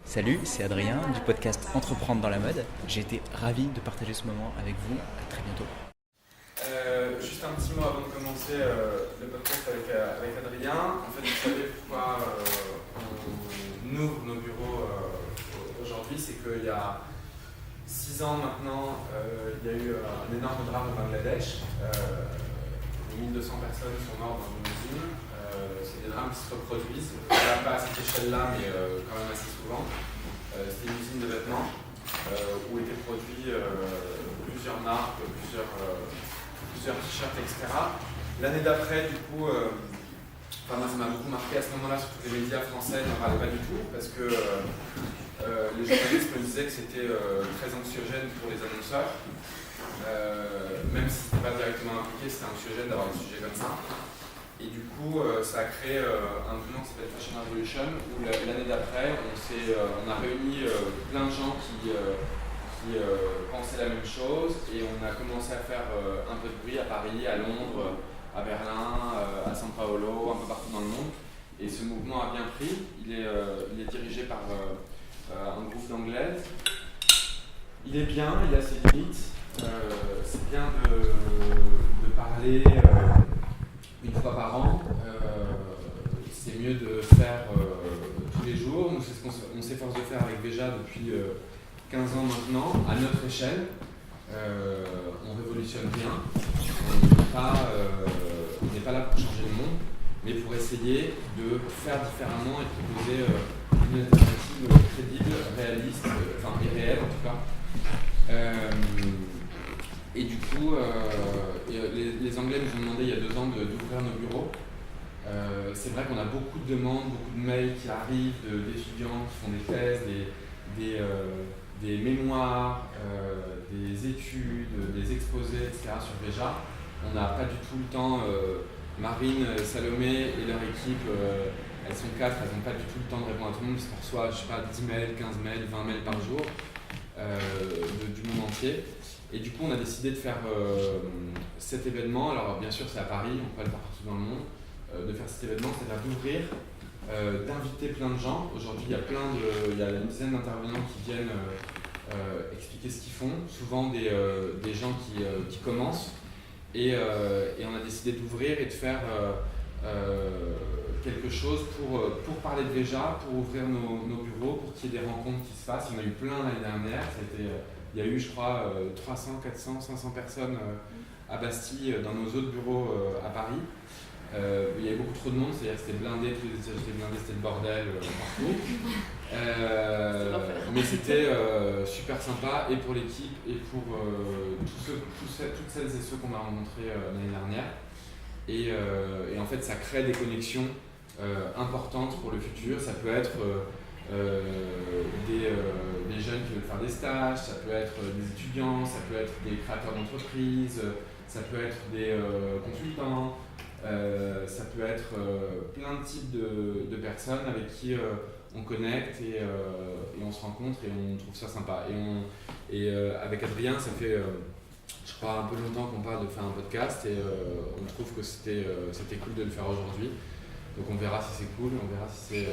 Salut, c'est Adrien du podcast Entreprendre dans la mode. J'ai été ravi de partager ce moment avec vous. À très bientôt. Juste un petit mot avant de commencer le podcast avec Adrien. En fait, vous savez pourquoi on ouvre nos bureaux aujourd'hui, c'est qu'il y a 6 ans maintenant, il y a eu un énorme drame au Bangladesh. 1200 personnes sont mortes dans une usine. C'est des drames qui se reproduisent, pas à cette échelle-là, mais quand même assez souvent. C'était une usine de vêtements où étaient produits plusieurs marques, plusieurs t-shirts, etc. L'année d'après, du coup, moi ça m'a beaucoup marqué à ce moment-là, surtout que les médias français n'en parlaient pas du tout, parce que les journalistes me disaient que c'était très anxiogène pour les annonceurs. Même si ce n'était pas directement impliqué, c'était anxiogène d'avoir des sujets comme ça. Et du coup, ça a créé un mouvement qui s'appelle Fashion Revolution, où l'année d'après, on a réuni plein de gens qui pensaient la même chose, et on a commencé à faire un peu de bruit à Paris, à Londres, à Berlin, à São Paulo, un peu partout dans le monde. Et ce mouvement a bien pris. Il est dirigé par un groupe d'anglaises. Il est bien, il a ses limites. C'est bien de parler une fois par an. C'est mieux de faire tous les jours. Nous, c'est ce qu'on s'efforce de faire avec Veja depuis 15 ans maintenant, à notre échelle. On révolutionne rien. On n'est pas là pour changer le monde, mais pour essayer de faire différemment et proposer une alternative crédible, réaliste, et réelle en tout cas. Et du coup, les Anglais nous ont demandé il y a 2 ans d'ouvrir nos bureaux. C'est vrai qu'on a beaucoup de demandes, beaucoup de mails qui arrivent d'étudiants qui font des thèses, des mémoires, des études, des exposés, etc. sur Veja. On n'a pas du tout le temps. Marine, Salomé et leur équipe, elles sont 4, elles n'ont pas du tout le temps de répondre à tout le monde, parce qu'on reçoit, 10 mails, 15 mails, 20 mails par jour du monde entier. Et du coup, on a décidé de faire cet événement. Alors, bien sûr, c'est à Paris, on peut le faire partout dans le monde, de faire cet événement, c'est-à-dire d'ouvrir, d'inviter plein de gens. Aujourd'hui, il y a une dizaine d'intervenants qui viennent expliquer ce qu'ils font, souvent des gens qui commencent. Et on a décidé d'ouvrir et de faire quelque chose pour parler de Veja, pour ouvrir nos bureaux, pour qu'il y ait des rencontres qui se fassent. Il y en a eu plein l'année dernière. Il y a eu, je crois, 300, 400, 500 personnes à Bastille, dans nos autres bureaux à Paris. Il y avait beaucoup trop de monde, c'est-à-dire que c'était blindé, tous les étages étaient blindés, c'était le bordel partout. Mais c'était super sympa, et pour l'équipe, et pour toutes celles et ceux qu'on a rencontrés l'année dernière. Et en fait, ça crée des connexions importantes pour le futur. Ça peut être des jeunes qui veulent faire des stages, ça peut être des étudiants, ça peut être des créateurs d'entreprises, ça peut être des consultants, ça peut être plein de types de personnes avec qui on connecte et on se rencontre et on trouve ça sympa. Et avec Adrien, ça fait je crois un peu longtemps qu'on parle de faire un podcast, et on trouve que c'était cool de le faire aujourd'hui. Donc on verra si c'est cool, on verra si c'est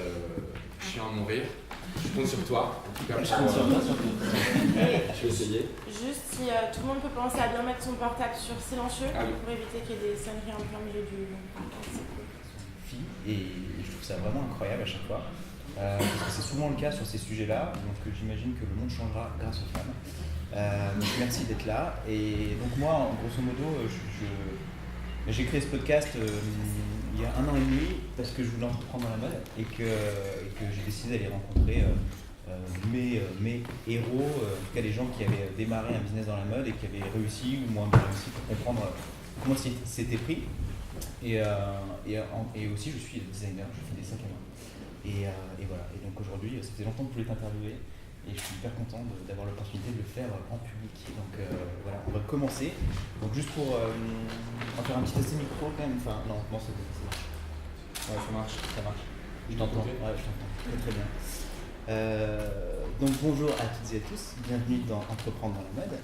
chiant à mourir. Je compte sur toi, en tout cas. Je vais essayer. Juste si tout le monde peut penser à bien mettre son portable sur silencieux, oui, pour éviter qu'il y ait des sonneries en plein milieu du podcast. C'est cool. Et je trouve ça vraiment incroyable à chaque fois, parce que c'est souvent le cas sur ces sujets-là, donc j'imagine que le monde changera grâce aux femmes. Donc merci d'être là. Et donc moi, grosso modo, j'ai créé ce podcast il y a 1 an et demi parce que je voulais entreprendre dans la mode, et que j'ai décidé d'aller rencontrer mes héros, en tout cas les gens qui avaient démarré un business dans la mode et qui avaient réussi ou moins bien réussi, pour comprendre comment c'était pris. Et aussi, je suis designer, je fais des sacs à main. Et voilà. Et donc aujourd'hui, ça faisait longtemps que je voulais t'interviewer, et je suis hyper content d'avoir l'opportunité de le faire en public. Donc voilà, on va commencer. Donc juste pour on va faire un petit test micro quand même. Enfin non, c'est bon. Ouais, ça marche. Je t'entends. Ouais, je t'entends. Très très bien. Donc bonjour à toutes et à tous. Bienvenue dans Entreprendre dans la mode.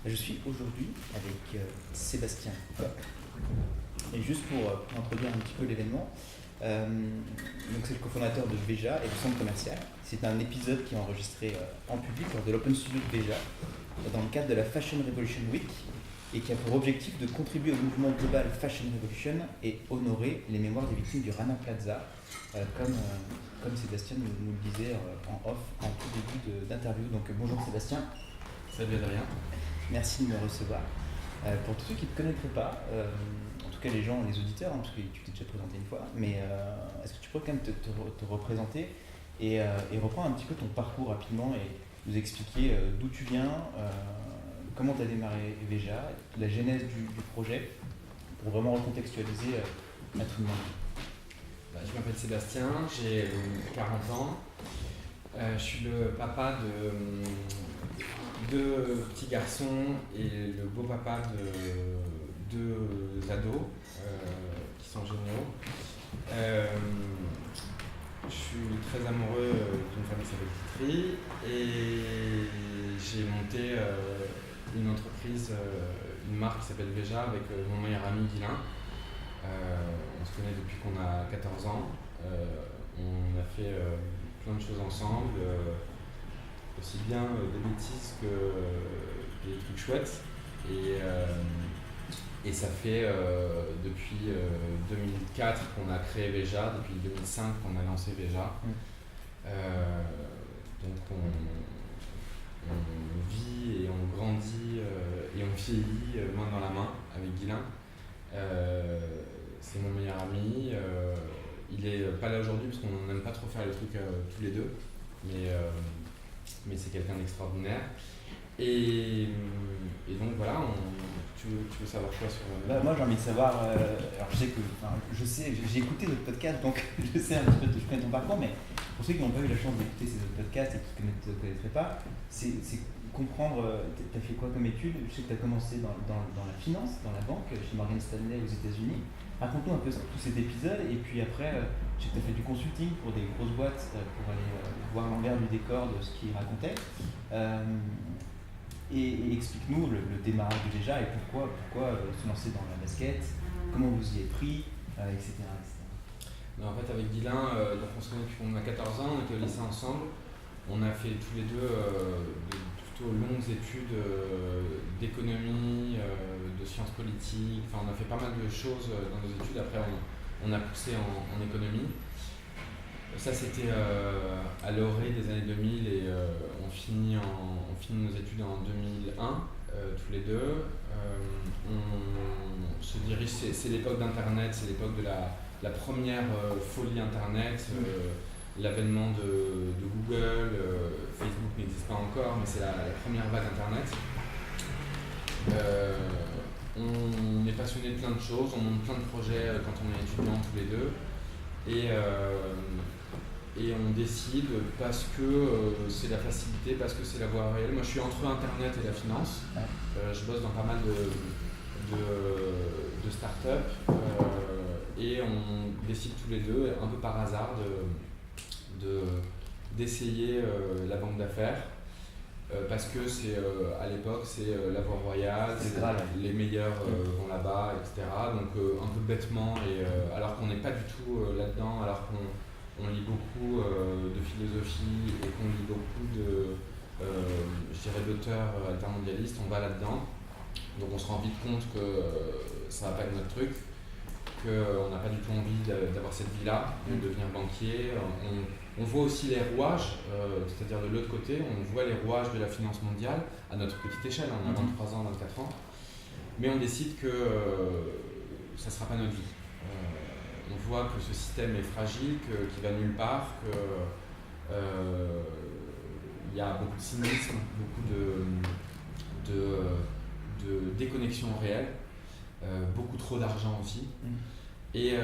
Je suis aujourd'hui avec Sébastien Koch. Et juste pour introduire un petit peu l'événement, Donc c'est le cofondateur de Veja et du centre commercial. C'est un épisode qui est enregistré en public lors de l'Open Studio de Veja dans le cadre de la Fashion Revolution Week et qui a pour objectif de contribuer au mouvement global Fashion Revolution et honorer les mémoires des victimes du Rana Plaza, comme Sébastien nous le disait en off en tout début d'interview. Donc bonjour Sébastien. Salut Adrien. Merci de me recevoir. Pour tous ceux qui ne te connaîtraient pas, en tout cas les gens, les auditeurs, parce que tu t'es déjà présenté une fois, mais est-ce que tu pourrais quand même te représenter et reprendre un petit peu ton parcours rapidement et nous expliquer d'où tu viens, comment tu as démarré Veja, la genèse du projet, pour vraiment recontextualiser tout le monde. Je m'appelle Sébastien, j'ai 40 ans. Je suis le papa de deux petits garçons et le beau papa de deux ados qui sont géniaux. Je suis très amoureux d'une famille qui s'appelle Titri et j'ai monté une entreprise, une marque qui s'appelle Veja avec mon meilleur ami Guilain. On se connaît depuis qu'on a 14 ans. On a fait plein de choses ensemble, aussi bien des bêtises que des trucs chouettes. Et ça fait depuis 2004 qu'on a créé Veja, depuis 2005 qu'on a lancé Veja. Donc on vit et on grandit et on vieillit main dans la main avec Guilain. C'est mon meilleur ami. Il est pas là aujourd'hui parce qu'on n'aime pas trop faire les trucs tous les deux, mais c'est quelqu'un d'extraordinaire. Et donc voilà, tu veux savoir quoi sur... Moi j'ai envie de savoir, alors j'ai écouté d'autres podcasts, donc je sais un petit peu, je connais ton parcours, mais pour ceux qui n'ont pas eu la chance d'écouter ces autres podcasts et qui ne te connaîtraient pas, c'est comprendre, tu as fait quoi comme études? Je sais que tu as commencé dans la finance, dans la banque, chez Morgan Stanley aux États-Unis. Raconte-nous un peu tout cet épisode et puis après, je sais que tu as fait du consulting pour des grosses boîtes pour aller voir l'envers du décor de ce qu'ils racontaient. Et explique-nous le démarrage de Veja et pourquoi se lancer dans la basket, comment vous y êtes pris, etc. En fait, avec Guilain, donc on se connaît depuis qu'on a 14 ans, on était au lycée ensemble. On a fait tous les deux de plutôt longues études d'économie, de sciences politiques. Enfin, on a fait pas mal de choses dans nos études. Après, on a poussé en économie. Ça, c'était à l'orée des années 2000 et on finit nos études en 2001, tous les deux. On se dirige, c'est l'époque d'Internet, c'est l'époque de la première folie Internet, l'avènement de Google, Facebook n'existe pas encore, mais c'est la première vague Internet. On est passionné de plein de choses, on monte plein de projets quand on est étudiant tous les deux. Et on décide parce que c'est la facilité, parce que c'est la voie réelle. Moi je suis entre Internet et la finance. Je bosse dans pas mal de startups et on décide tous les deux, un peu par hasard, d'essayer la banque d'affaires. Parce que c'est à l'époque c'est la voie royale, les meilleurs vont là-bas, etc. Donc un peu bêtement, alors qu'on n'est pas du tout là-dedans, alors qu'on lit beaucoup de philosophie et qu'on lit beaucoup d'auteurs altermondialistes, on va là-dedans. Donc on se rend vite compte que ça va pas être notre truc, qu'on n'a pas du tout envie d'avoir cette vie-là, de devenir banquier. On voit aussi les rouages, c'est-à-dire de l'autre côté, on voit les rouages de la finance mondiale à notre petite échelle, on a 23 ans, 24 ans, mais on décide que ça ne sera pas notre vie. On voit que ce système est fragile, qu'il va nulle part, qu'il y a beaucoup de cynisme, beaucoup de déconnexion réelle, beaucoup trop d'argent aussi. Et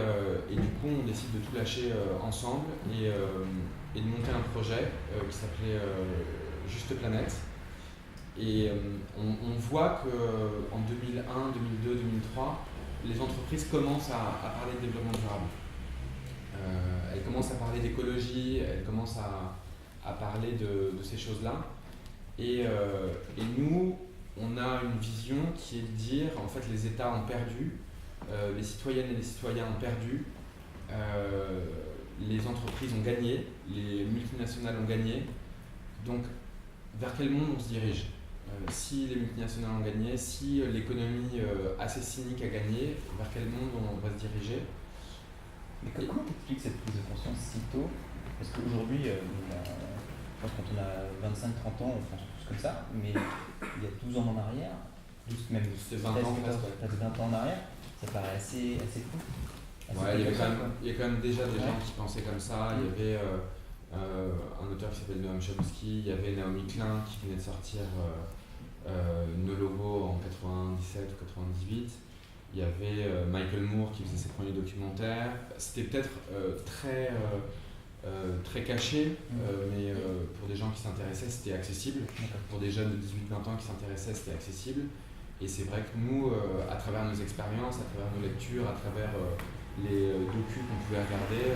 du coup, on décide de tout lâcher ensemble et de monter un projet qui s'appelait Juste Planète. Et on voit qu'en 2001, 2002, 2003, les entreprises commencent à parler de développement durable. Elles commencent à parler d'écologie, elles commencent à parler de ces choses-là. Et nous, on a une vision qui est de dire, en fait, les États ont perdu, les citoyennes et les citoyens ont perdu, les entreprises ont gagné, les multinationales ont gagné. Donc, vers quel monde on se dirige? Si les multinationales ont gagné, si l'économie assez cynique a gagné, vers quel monde on va se diriger? Mais comment t'expliques cette prise de conscience si tôt? Parce qu'aujourd'hui, je pense que quand on a 25-30 ans, on pense tous comme ça, mais il y a 12 ans en arrière, même C'était 20 ans presque. Peut-être 20 ans en arrière, ça paraît assez fou. Ouais, il y a quand même déjà des gens qui pensaient comme ça. Il y avait un auteur qui s'appelle Noam Chomsky, il y avait Naomi Klein qui venait de sortir No Logo en 97 ou 98. Il y avait Michael Moore qui faisait ses premiers documentaires. C'était peut-être très caché, mais pour des gens qui s'intéressaient, c'était accessible. Pour des jeunes de 18-20 ans qui s'intéressaient, c'était accessible. Et c'est vrai que nous, à travers nos expériences, à travers nos lectures, à travers les docus qu'on pouvait regarder,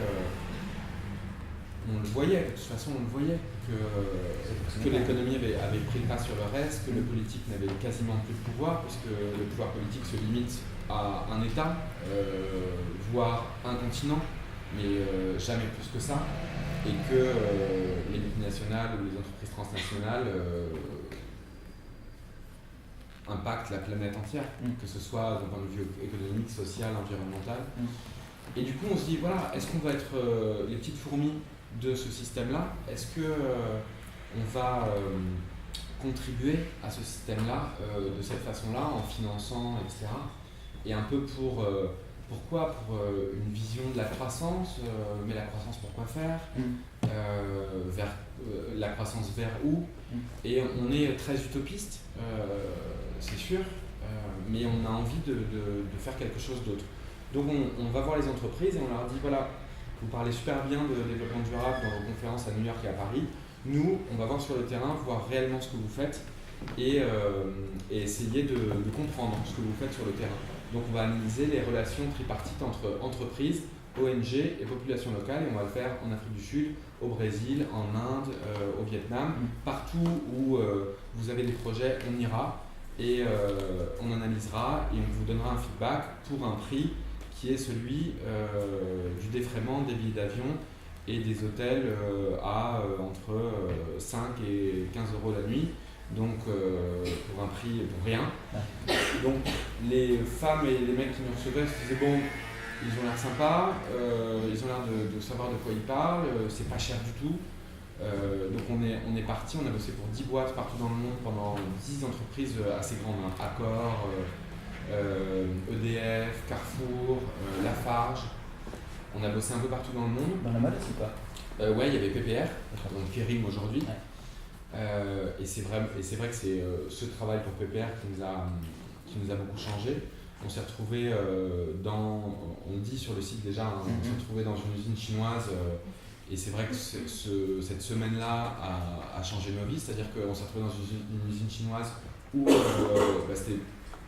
on le voyait, de toute façon on le voyait, que l'économie avait pris le pas sur le reste, que le politique n'avait quasiment plus de pouvoir, puisque le pouvoir politique se limite à un État, voire un continent, mais jamais plus que ça, et que les multinationales ou les entreprises transnationales impactent la planète entière, que ce soit d'un point de vue économique, social, environnemental. Et du coup on se dit, voilà, est-ce qu'on va être les petites fourmis de ce système-là? Est-ce qu'on va contribuer à ce système-là de cette façon-là, en finançant, etc. Et un peu pourquoi? Pour une vision de la croissance, mais la croissance pour quoi faire? La croissance vers où? Et on est très utopiste, c'est sûr, mais on a envie de faire quelque chose d'autre. Donc on va voir les entreprises et on leur dit, voilà, vous parlez super bien de développement durable dans vos conférences à New York et à Paris. Nous, on va voir sur le terrain, voir réellement ce que vous faites et essayer de comprendre ce que vous faites sur le terrain. Donc on va analyser les relations tripartites entre entreprises, ONG et population locale, et on va le faire en Afrique du Sud, au Brésil, en Inde, au Vietnam. Partout où vous avez des projets, on ira et on analysera et on vous donnera un feedback pour un prix qui est celui du défraiement des billets d'avion et des hôtels à entre 5 et 15 euros la nuit, donc pour un prix pour rien. Donc les femmes et les mecs qui nous recevaient se disaient, bon, ils ont l'air sympas, ils ont l'air de savoir de quoi ils parlent, c'est pas cher du tout. Donc on est parti, on a bossé pour 10 boîtes partout dans le monde pendant 10 entreprises assez grandes, hein. Accor, EDF, Carrefour, Lafarge. On a bossé un peu partout dans le monde. Dans la mode aussi pas? Ouais, il y avait PPR, donc Kering aujourd'hui. Et c'est vrai que c'est ce travail pour PPR qui nous a beaucoup changé. On s'est retrouvé on dit sur le site déjà, hein, on s'est retrouvé dans une usine chinoise. Et c'est vrai que cette semaine-là a changé nos vies, c'est-à-dire qu'on s'est retrouvé dans une usine chinoise où c'était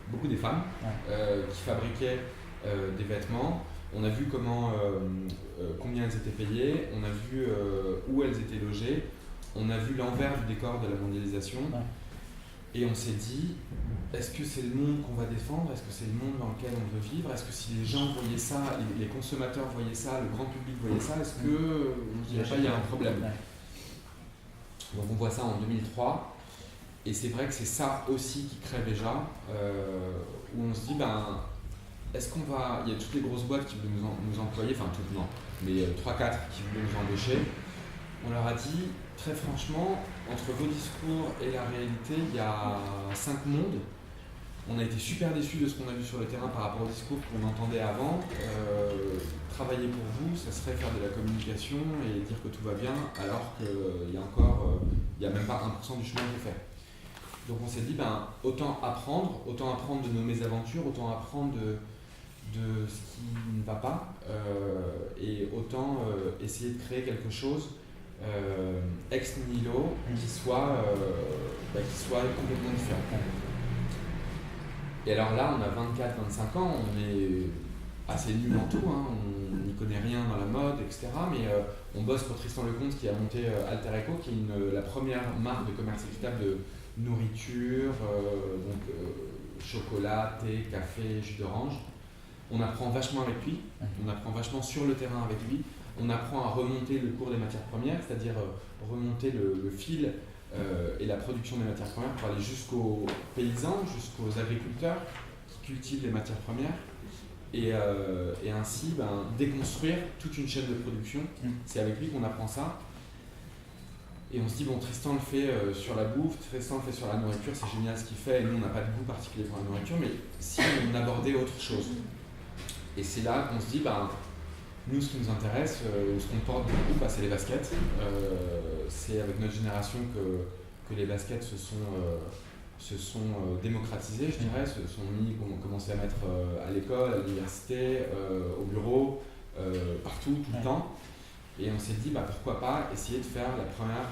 beaucoup des femmes qui fabriquaient des vêtements. On a vu combien elles étaient payées, on a vu où elles étaient logées, on a vu l'envers du décor de la mondialisation. Et on s'est dit, est-ce que c'est le monde qu'on va défendre? Est-ce que c'est le monde dans lequel on veut vivre? Est-ce que si les gens voyaient ça, les consommateurs voyaient ça, le grand public voyait ça, est-ce qu'on ne dirait pas qu'il y a un problème? Donc on voit ça en 2003. Et c'est vrai que c'est ça aussi qui crée déjà, où on se dit, est-ce qu'on va... Il y a toutes les grosses boîtes qui voulaient nous employer, enfin toutes non, mais 3-4 qui voulaient nous embaucher. On leur a dit, très franchement, entre vos discours et la réalité, il y a 5 mondes. On a été super déçus de ce qu'on a vu sur le terrain par rapport au discours qu'on entendait avant. Travailler pour vous, ça serait faire de la communication et dire que tout va bien, alors qu'il y a encore, il n'y a même pas 1% du chemin de faire. Donc on s'est dit, autant apprendre de nos mésaventures, autant apprendre de ce qui ne va pas, et autant essayer de créer quelque chose ex nihilo qui soit complètement différent. Et alors là, on a 24-25 ans, on est assez nul en tout, hein, on n'y connaît rien dans la mode, etc. Mais on bosse pour Tristan Lecomte qui a monté Alter Eco, qui est la première marque de commerce équitable de nourriture, chocolat, thé, café, jus d'orange. On apprend vachement avec lui, on apprend vachement sur le terrain avec lui, on apprend à remonter le cours des matières premières, c'est-à-dire remonter le fil et la production des matières premières pour aller jusqu'aux paysans, jusqu'aux agriculteurs qui cultivent les matières premières et ainsi déconstruire toute une chaîne de production. C'est avec lui qu'on apprend ça. Et on se dit, bon, Tristan le fait sur la bouffe, Tristan le fait sur la nourriture, c'est génial ce qu'il fait, et nous on n'a pas de goût particulier pour la nourriture, mais si on abordait autre chose. Et c'est là qu'on se dit, nous ce qui nous intéresse, ce qu'on porte beaucoup, c'est les baskets. C'est avec notre génération que les baskets se sont démocratisées, je dirais, se sont mis, on commençait à mettre à l'école, à l'université, au bureau, partout, tout le temps. Et on s'est dit, pourquoi pas essayer de faire la première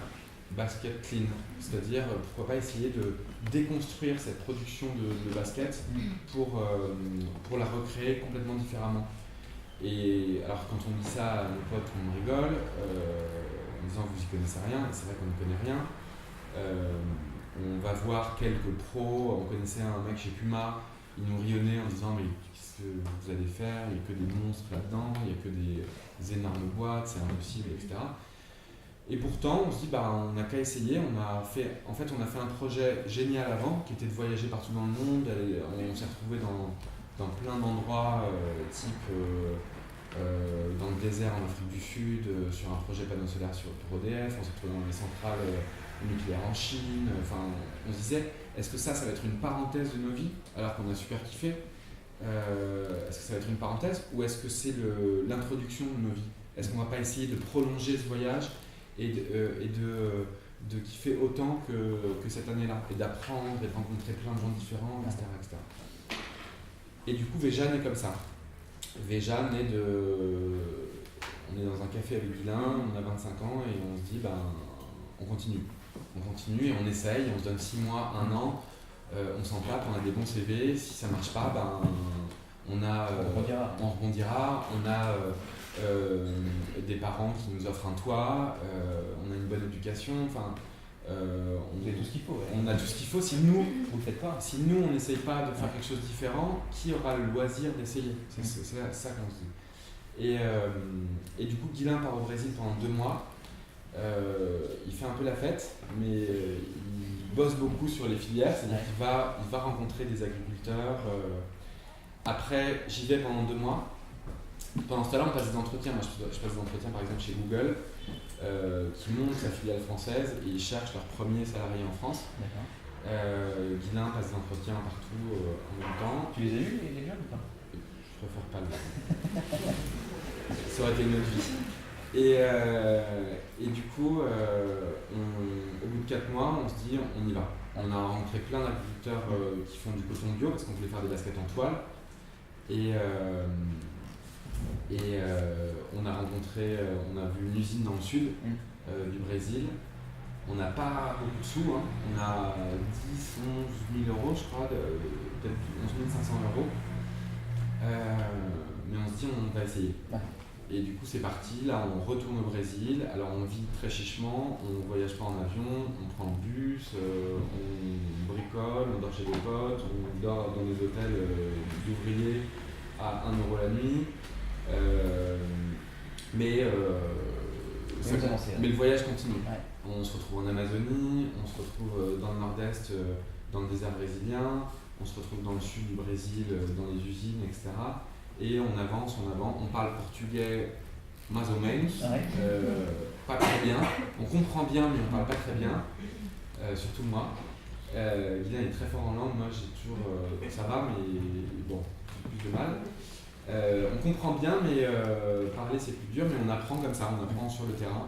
basket clean, c'est-à-dire pourquoi pas essayer de déconstruire cette production de baskets pour la recréer complètement différemment. Et alors quand on dit ça à nos potes, on rigole, en disant vous y connaissez rien, et c'est vrai qu'on ne connaît rien. On va voir quelques pros, on connaissait un mec chez Puma, il nous rionnait en disant mais qu'est-ce que vous allez faire, il n'y a que des monstres là-dedans, il n'y a que des énormes boîtes, c'est impossible, etc. Et pourtant, on se dit, on n'a qu'à essayer. On a fait un projet génial avant, qui était de voyager partout dans le monde. On s'est retrouvé dans plein d'endroits, type dans le désert en Afrique du Sud, sur un projet panneau solaire pour EDF. On s'est retrouvé dans les centrales nucléaires en Chine. Enfin, on se disait, est-ce que ça va être une parenthèse de nos vies, alors qu'on a super kiffé? Est-ce que ça va être une parenthèse, ou est-ce que c'est l'introduction de nos vies? Est-ce qu'on va pas essayer de prolonger ce voyage et de kiffer autant que cette année-là, et d'apprendre et de rencontrer plein de gens différents, etc. etc. Et du coup, Veja naît comme ça. Veja naît on est dans un café avec Guilain, on a 25 ans, et on se dit, on continue. On continue et on essaye, on se donne 6 mois, 1 an, on s'en tape, on a des bons CV, si ça marche pas, on rebondira, on a des parents qui nous offrent un toit, on a une bonne éducation, on a tout ce qu'il faut. On a tout ce qu'il faut. Si nous, vous le faites pas. Si nous on n'essaye pas de faire quelque chose de différent, qui aura le loisir d'essayer? C'est ça qu'on se dit. Et du coup, Guilain part au Brésil pendant 2 mois. Il fait un peu la fête, mais il bosse beaucoup sur les filières, c'est-à-dire qu'il va rencontrer des agriculteurs. Après, j'y vais pendant 2 mois. Pendant ce temps-là, on passe des entretiens. Moi, je passe des entretiens par exemple chez Google, qui monte sa filiale française et ils cherchent leur premier salarié en France. Guilain passe des entretiens partout en même temps. Tu les as eus, les jobs ou pas? Je préfère pas le dire. Ça aurait été une autre vie. Et du coup, au bout de 4 mois, on se dit on y va. On a rencontré plein d'agriculteurs qui font du coton bio parce qu'on voulait faire des baskets en toile. Et on a vu une usine dans le sud du Brésil. On n'a pas beaucoup de sous, on a 10, 11 000 euros, je crois, peut-être 11 500 euros. Mais on se dit on va essayer. Et du coup c'est parti, là on retourne au Brésil, alors on vit très chichement, on ne voyage pas en avion, on prend le bus, on bricole, on dort chez des potes, on dort dans des hôtels d'ouvriers à 1 euro la nuit. Mais le voyage continue. On se retrouve en Amazonie, on se retrouve dans le nord-est, dans le désert brésilien, on se retrouve dans le sud du Brésil, dans les usines, etc. Et on avance, on parle portugais mais ou menos, pas très bien. On comprend bien, mais on parle pas très bien, surtout moi. Guilain est très fort en langue, moi j'ai toujours, ça va, mais bon, j'ai plus de mal. On comprend bien, mais parler c'est plus dur, mais on apprend comme ça, on apprend sur le terrain.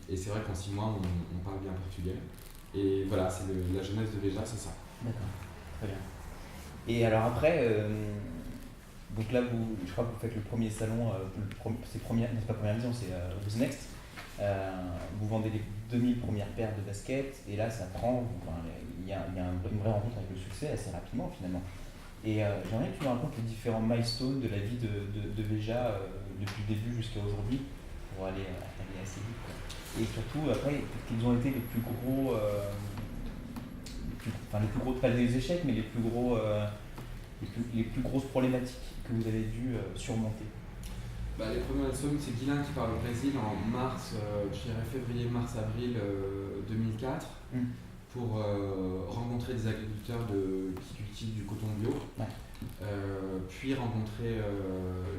Et c'est vrai qu'en 6 mois, on parle bien portugais. Et voilà, c'est la jeunesse de Veja, c'est ça. D'accord, très bien. Et alors après, donc là, je crois que vous faites le premier salon, c'est pas première vision, c'est Who's Next. Vous vendez les 2000 premières paires de baskets, et là ça prend, il y a une vraie rencontre avec le succès assez rapidement finalement. Et j'aimerais que tu nous racontes les différents milestones de la vie de Veja depuis le début jusqu'à aujourd'hui, pour aller assez vite, quoi. Et surtout, après, quels ont été les plus gros, pas les échecs, mais les plus gros les plus grosses problématiques que vous avez dû surmonter? Les premiers sommets, c'est Guilain qui part au Brésil en mars, je dirais février, mars, avril 2004, pour rencontrer des agriculteurs qui cultivent du coton bio, puis rencontrer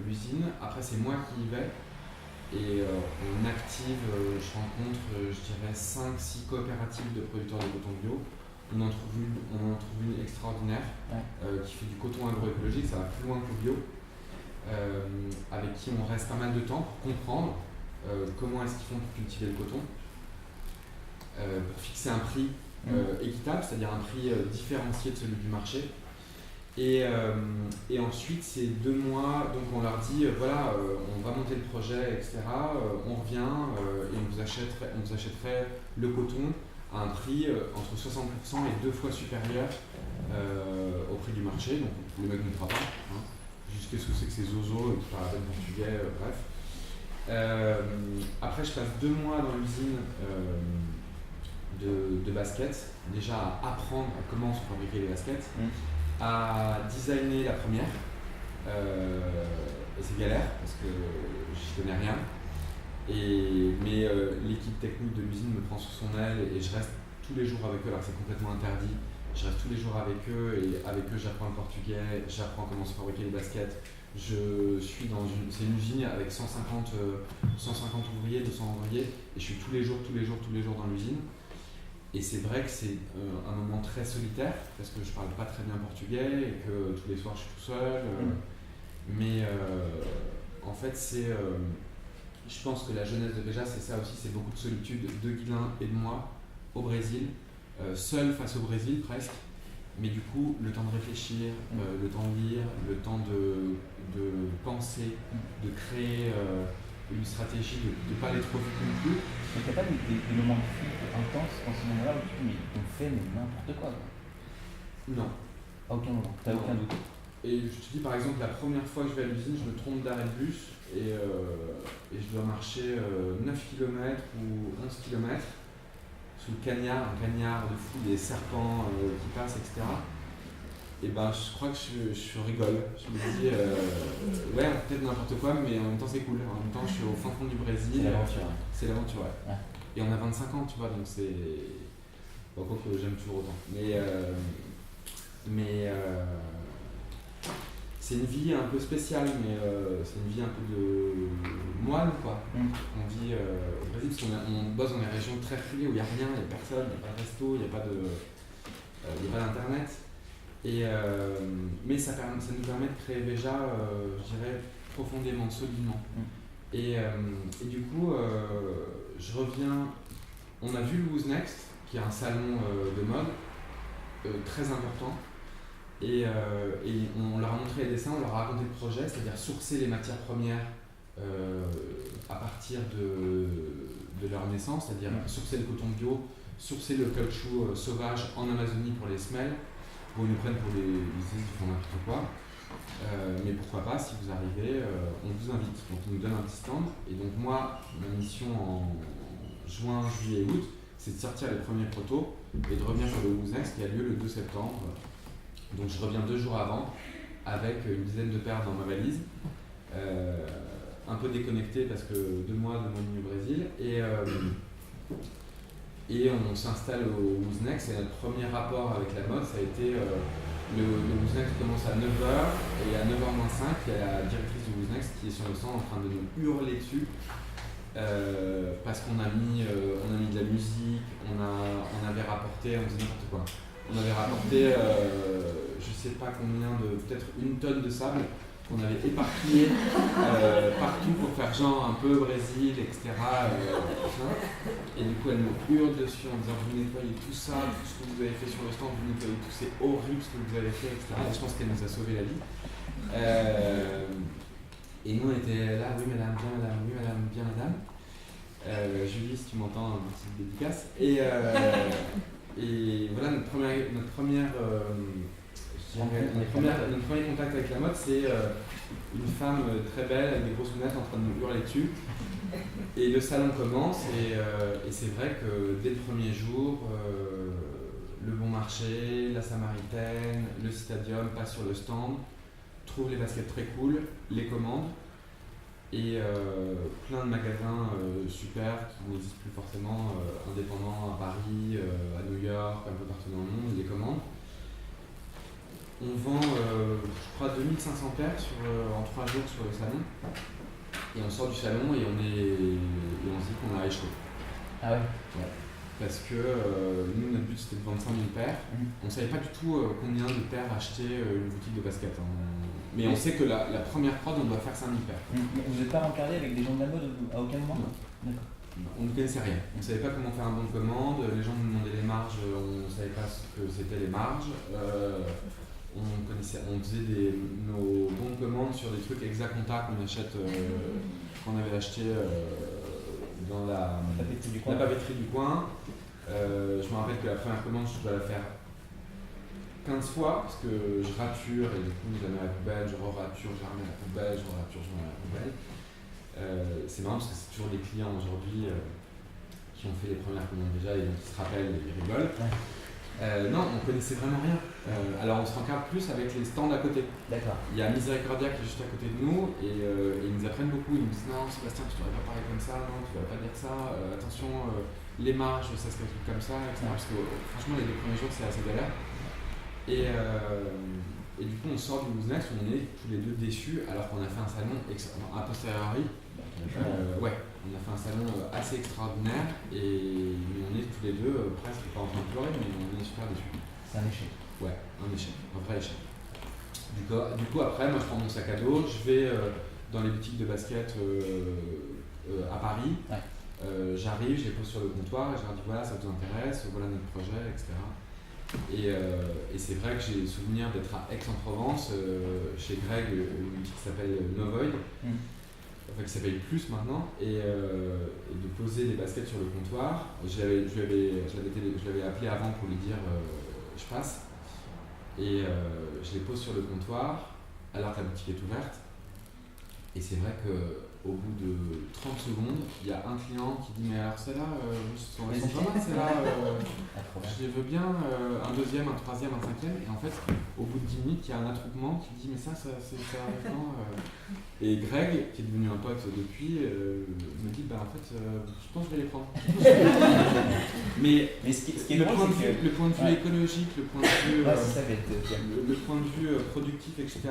l'usine. Après, c'est moi qui y vais et on active, je rencontre, je dirais, 5-6 coopératives de producteurs de coton bio. On en trouve une extraordinaire qui fait du coton agroécologique, ça va plus loin que le bio. Avec qui on reste pas mal de temps pour comprendre comment est-ce qu'ils font pour cultiver le coton, pour fixer un prix équitable, c'est-à-dire un prix différencié de celui du marché. Et ensuite, c'est 2 mois, donc on leur dit voilà, on va monter le projet, etc. On revient et on vous achèterait le coton à un prix entre 60% et 2 fois supérieur au prix du marché. Donc le mec ne croit pas. Jusqu'à ce que c'est que ces zozos qui parlent à peine portugais, bref. Après, je passe 2 mois dans l'usine de baskets, déjà à apprendre comment se fabriquer les baskets, à designer la première. Et c'est galère parce que je connais rien. Mais l'équipe technique de l'usine me prend sous son aile et je reste tous les jours avec eux, alors c'est complètement interdit. Je reste tous les jours avec eux et avec eux j'apprends le portugais, j'apprends comment se fabriquer les baskets. Je suis c'est une usine avec 150 ouvriers, 200 ouvriers et je suis tous les jours dans l'usine. Et c'est vrai que c'est un moment très solitaire parce que je parle pas très bien portugais et que tous les soirs je suis tout seul. Mais en fait je pense que la jeunesse de Beja c'est ça aussi, c'est beaucoup de solitude de Guilain et de moi au Brésil. Seul face au Brésil presque, mais du coup le temps de réfléchir, le temps de lire, le temps de penser, de créer une stratégie, de ne pas aller trop vite non plus. Mais t'as pas des moments de flip intenses dans ces moments-là où tu te dis mais on fait n'importe quoi? Non. À aucun moment, t'as aucun doute? Et je te dis par exemple la première fois que je vais à l'usine, je me trompe d'arrêt de bus et je dois marcher 9 km ou 11 km. Sous le cagnard, un cagnard de fou, des serpents qui passent, etc. Et je crois que je rigole. Je me dis, ouais, on fait peut-être n'importe quoi, mais en même temps c'est cool. En même temps, je suis au fin fond du Brésil. C'est l'aventure. C'est l'aventure, ouais. Et on a 25 ans, tu vois, donc c'est. Bon, quoi que j'aime toujours autant. Mais c'est une vie un peu spéciale, mais c'est une vie un peu de moine, quoi. On vit au Brésil parce qu'on bosse dans des régions très reculées où il n'y a rien, il n'y a personne, il n'y a pas de resto, il n'y a pas d'internet. Mais ça nous permet de créer déjà, je dirais, profondément, solidement. Et du coup, je reviens, on a vu le Who's Next, qui est un salon de mode très important. Et on leur a montré les dessins, on leur a raconté le projet, c'est-à-dire sourcer les matières premières à partir de leur naissance, c'est-à-dire sourcer le coton bio, sourcer le caoutchouc sauvage en Amazonie pour les semelles. Bon, ils nous prennent pour ils font n'importe quoi. Mais pourquoi pas, si vous arrivez, on vous invite. Donc ils nous donnent un petit stand. Et donc moi, ma mission en juin, juillet et août, c'est de sortir les premiers protos et de revenir sur le Who's Next qui a lieu le 2 septembre. Donc je reviens 2 jours avant avec une dizaine de paires dans ma valise, un peu déconnecté parce que 2 mois et demi au Brésil, et on s'installe au Who's Next. Et notre premier rapport avec la mode, ça a été le Who's Next commence à 9h et à 9h-5, il y a la directrice du Who's Next qui est sur le stand en train de nous hurler dessus parce qu'on a mis de la musique, on avait rapporté, on faisait n'importe quoi. On avait rapporté, je sais pas combien, peut-être 1 tonne de sable qu'on avait éparpillé partout pour faire genre un peu Brésil, etc. Et du coup, elle nous hurle dessus en disant vous nettoyez tout ça, tout ce que vous avez fait sur le stand, vous nettoyez tout, c'est horrible ce que vous avez fait, etc. Et je pense qu'elle nous a sauvé la vie. Et nous, on était là, oui madame, bien madame, oui madame, bien madame. Julie, si tu m'entends, une petite dédicace. Et voilà, notre premier contact avec la mode, c'est une femme très belle avec des grosses lunettes en train de nous hurler dessus. Et le salon commence et c'est vrai que dès le premier jour, le Bon Marché, la Samaritaine, le Citadium, passe sur le stand, trouve les baskets très cool, les commande. Et plein de magasins super qui n'existent plus forcément, indépendants à Paris, à New York, un peu partout dans le monde, ils les commandent. On vend, je crois, 2500 paires en 3 jours sur le salon. Et on sort du salon et on se dit qu'on a échoué. Ah ouais. Parce que nous, notre but c'était de vendre 100 000 paires. On ne savait pas du tout combien de paires acheter une boutique de basket. Mais on sait que la première prod, on doit faire 5 000 paires. Vous n'êtes pas encadré avec des gens de la mode à aucun moment? Non. D'accord. On ne connaissait rien. On ne savait pas comment faire un bon de commande. Les gens nous demandaient les marges, on ne savait pas ce que c'était les marges. On faisait nos bons de commande sur des trucs Exaconta qu'on avait acheté dans la papeterie du coin. Je me rappelle que la première commande, je dois la faire 15 fois parce que je rature et du coup je la mets à la poubelle, je re-rature, je la remets à la poubelle, je re-rature, je remets à la poubelle. C'est marrant parce que c'est toujours des clients aujourd'hui qui ont fait les premières commandes déjà et donc ils se rappellent et ils rigolent. Non, on connaissait vraiment rien. Alors on se rencadre plus avec les stands à côté. D'accord. Il y a Misericordia qui est juste à côté de nous et ils nous apprennent beaucoup. Ils nous disent non Sébastien, tu ne devrais pas parler comme ça, non, tu ne devrais pas dire ça, attention, les marges, ça se calcule comme ça, etc. Parce que franchement les 2 premiers jours c'est assez galère. Et du coup on sort du business où on est tous les deux déçus alors qu'on a fait un salon a posteriori. Ouais, on a fait un salon assez extraordinaire et on est tous les deux presque pas en train de pleurer mais on est super déçus. C'est un échec. Ouais, un échec, un vrai échec. Du coup après moi je prends mon sac à dos, je vais dans les boutiques de basket à Paris. Ouais. J'arrive, je les pose sur le comptoir et je leur dis voilà ça vous intéresse, voilà notre projet, etc. Et c'est vrai que j'ai le souvenir d'être à Aix-en-Provence, chez Greg, une boutique qui s'appelle No Void, enfin qui s'appelle Plus maintenant, et de poser les baskets sur le comptoir. Je l'avais appelé avant pour lui dire je passe, et je les pose sur le comptoir alors que la boutique est ouverte. Et c'est vrai qu'au bout de 30 secondes, il y a un client qui dit mais alors celle-là, elles sont pas mal, celle-là, je les veux bien, un deuxième, un troisième, un cinquième. Et en fait, au bout de 10 minutes, il y a un attroupement qui dit mais ça arrive quand Et Greg, qui est devenu un pote depuis, me dit bah en fait, je pense que je vais les prendre. mais ce qui est le, drôle, le point de vue écologique, le point de vue, le point de vue productif, etc.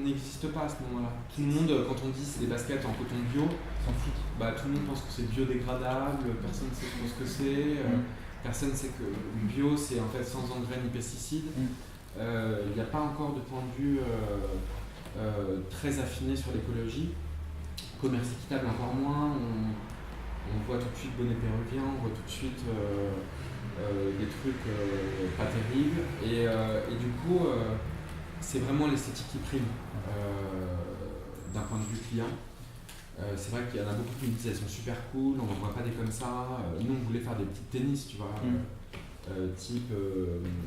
n'existe pas à ce moment-là. Tout le monde, quand on dit c'est des baskets en coton bio, s'en fout. Bah, tout le monde pense que c'est biodégradable, personne ne sait trop ce que c'est, personne ne sait que le bio c'est en fait sans engrais ni pesticides. Il n'y a pas encore de point de vue très affiné sur l'écologie. Commerce équitable encore moins, on voit tout de suite bonnet péruvien, on voit tout de suite des trucs pas terribles et du coup c'est vraiment l'esthétique qui prime d'un point de vue client. C'est vrai qu'il y en a beaucoup qui me disent elles sont super cool, on n'en voit pas des comme ça. Nous on voulait faire des petites tennis, tu vois, type,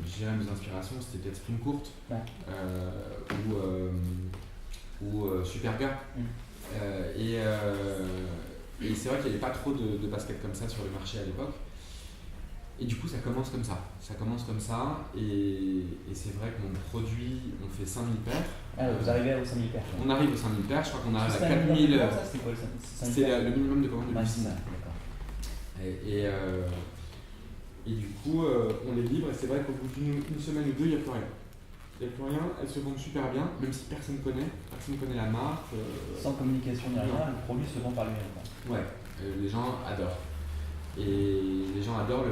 je dirais mes inspirations c'était peut-être Spring Court ou Superga. Et c'est vrai qu'il n'y avait pas trop de baskets comme ça sur le marché à l'époque. Et du coup ça commence comme ça. Et c'est vrai que mon produit, on fait 5000 paires. Vous arrivez aux 5000 paires. On arrive aux 5000 paires, je crois qu'on arrive à 4000. C'est le minimum de commande de Lucine. Et du coup, on les livre et c'est vrai qu'au bout d'une semaine ou deux, il n'y a plus rien. Elles se vendent super bien, même si personne ne connaît la marque. Sans communication ni rien, le produit se vend par lui-même. Ouais, les gens adorent. Et les gens adorent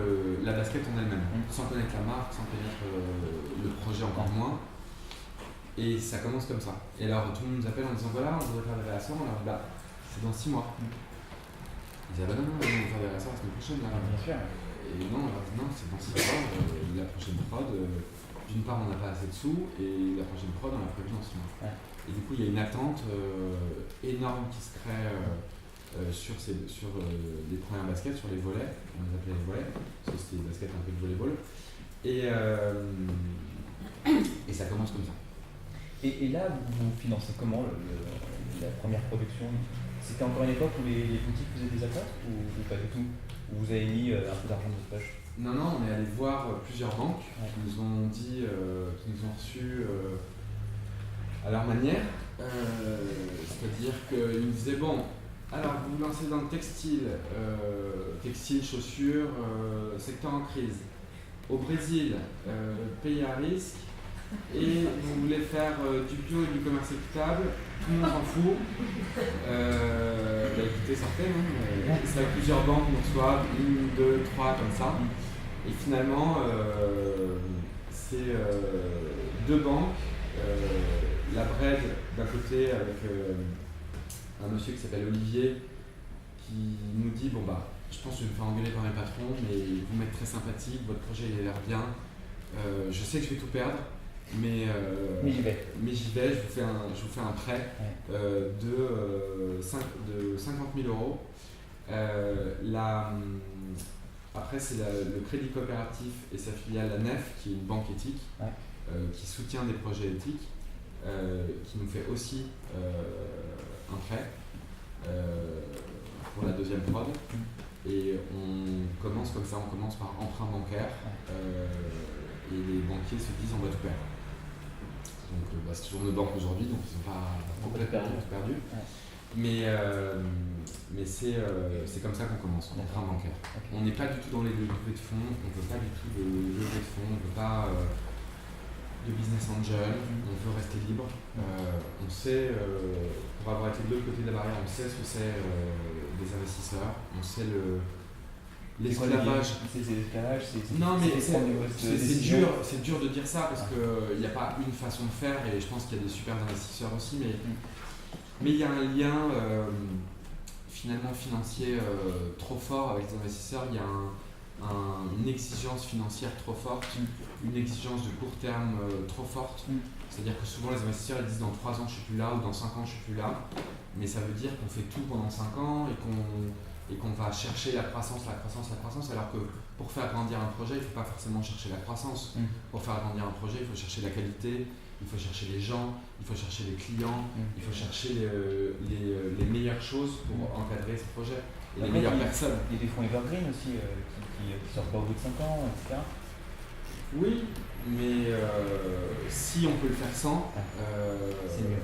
la basket en elle-même, sans connaître la marque, sans connaître le projet encore moins. Et ça commence comme ça. Et alors tout le monde nous appelle en disant voilà, on voudrait faire des réactions, on leur dit bah, c'est dans 6 mois. Ils disent ah bah non, on va faire des réactions la semaine prochaine. Là. Bien sûr. Et non, on leur dit non, c'est dans 6 mois, la prochaine prod, d'une part on n'a pas assez de sous, et la prochaine prod on l'a prévu dans 6 mois. Et du coup il y a une attente énorme qui se crée sur les premières baskets, sur les volets, on les appelait les volets, parce que c'était des baskets un peu de volleyball. Et ça commence comme ça. Et là, vous financez comment la première production? C'était encore une époque où les boutiques faisaient des acomptes ou pas du tout? Ou vous avez mis un peu d'argent de votre poche? Non, on est allé voir plusieurs banques qui nous ont dit, qui nous ont reçus à leur manière. C'est-à-dire qu'ils nous disaient, bon, alors vous vous lancez dans le textile, chaussures, secteur en crise. Au Brésil, pays à risque, et vous voulez faire du bio et du commerce équitable, tout le monde s'en fout. Écoutez, sortez, hein, c'est avec plusieurs banques qui nous reçoivent, 1, 2, 3, comme ça. Et finalement, c'est 2 banques, la Bred d'un côté avec un monsieur qui s'appelle Olivier, qui nous dit, bon bah, je pense que je vais me faire engueuler par mes patrons, mais vous m'êtes très sympathique, votre projet il a l'air bien, je sais que je vais tout perdre, mais j'y vais, je vous fais un prêt de 50 000 euros. Après, c'est le Crédit Coopératif et sa filiale, la NEF, qui est une banque éthique, qui soutient des projets éthiques, qui nous fait aussi un prêt pour la deuxième prod. Et on commence comme ça, on commence par emprunt bancaire, et les banquiers se disent on va tout perdre. Donc c'est toujours nos banques aujourd'hui, donc ils ne sont pas complètement perdus. Mais c'est comme ça qu'on commence, en emprunt bancaire. Okay. On n'est pas du tout dans les levées de fonds, on ne veut pas du tout de levée de fonds, on ne veut pas de business angel, on veut rester libre. On sait, pour avoir été de l'autre côté de la barrière, on sait ce que c'est des investisseurs, on sait l'esclavage. Non, mais c'est dur de dire ça parce qu'il n'y a pas une façon de faire et je pense qu'il y a des super investisseurs aussi, mais il y a un lien finalement financier trop fort avec les investisseurs, il y a une exigence financière trop forte, une exigence de court terme trop forte. C'est-à-dire que souvent les investisseurs ils disent dans 3 ans je suis plus là ou dans 5 ans je suis plus là, mais ça veut dire qu'on fait tout pendant 5 ans et qu'on va chercher la croissance, alors que pour faire grandir un projet, il ne faut pas forcément chercher la croissance. Pour faire grandir un projet, il faut chercher la qualité, il faut chercher les gens, il faut chercher les clients, il faut chercher les meilleures choses pour encadrer ce projet. Et les meilleures personnes. Il y a des fonds evergreen aussi qui sortent pas au bout de 5 ans, etc. Oui, mais si on peut le faire sans, c'est mieux.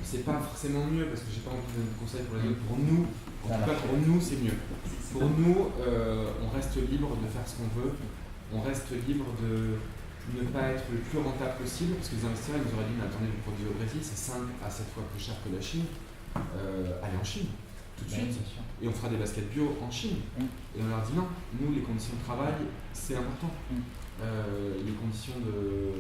C'est pas forcément mieux parce que j'ai pas envie de donner de conseils pour les autres. Pour nous, en tout cas pour nous, c'est mieux. Pour nous, on reste libre de faire ce qu'on veut. On reste libre de ne pas être le plus rentable possible parce que les investisseurs nous auraient dit mais attendez, vous produisez au Brésil, c'est 5 à 7 fois plus cher que la Chine. Allez en Chine, tout de suite. Et on fera des baskets bio en Chine. Et on leur dit non, nous les conditions de travail, c'est important. Les conditions de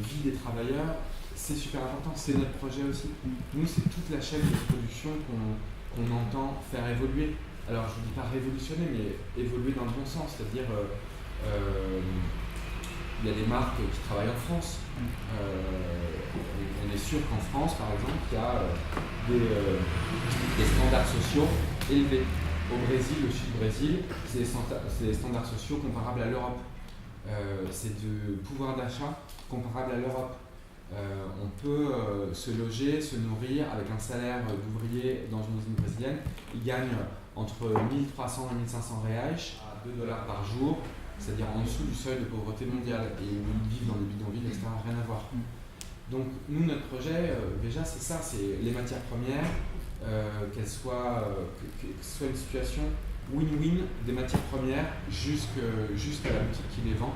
vie des travailleurs, c'est super important, c'est notre projet aussi. Nous, c'est toute la chaîne de production qu'on entend faire évoluer. Alors, je ne dis pas révolutionner, mais évoluer dans le bon sens. C'est-à-dire, il y a des marques qui travaillent en France. On est sûr qu'en France, par exemple, il y a des standards sociaux élevés. Au Brésil, au sud-Brésil, c'est des standards sociaux comparables à l'Europe. C'est du pouvoir d'achat comparable à l'Europe. On peut se loger, se nourrir avec un salaire d'ouvrier dans une usine brésilienne. Ils gagnent entre 1300 et 1500 reais à $2 par jour, c'est-à-dire en dessous du seuil de pauvreté mondiale, et où ils vivent dans des bidonvilles, etc. Rien à voir. Donc nous, notre projet, déjà c'est ça, c'est les matières premières, que ce soit une situation win-win des matières premières jusqu'à la boutique qui les vend.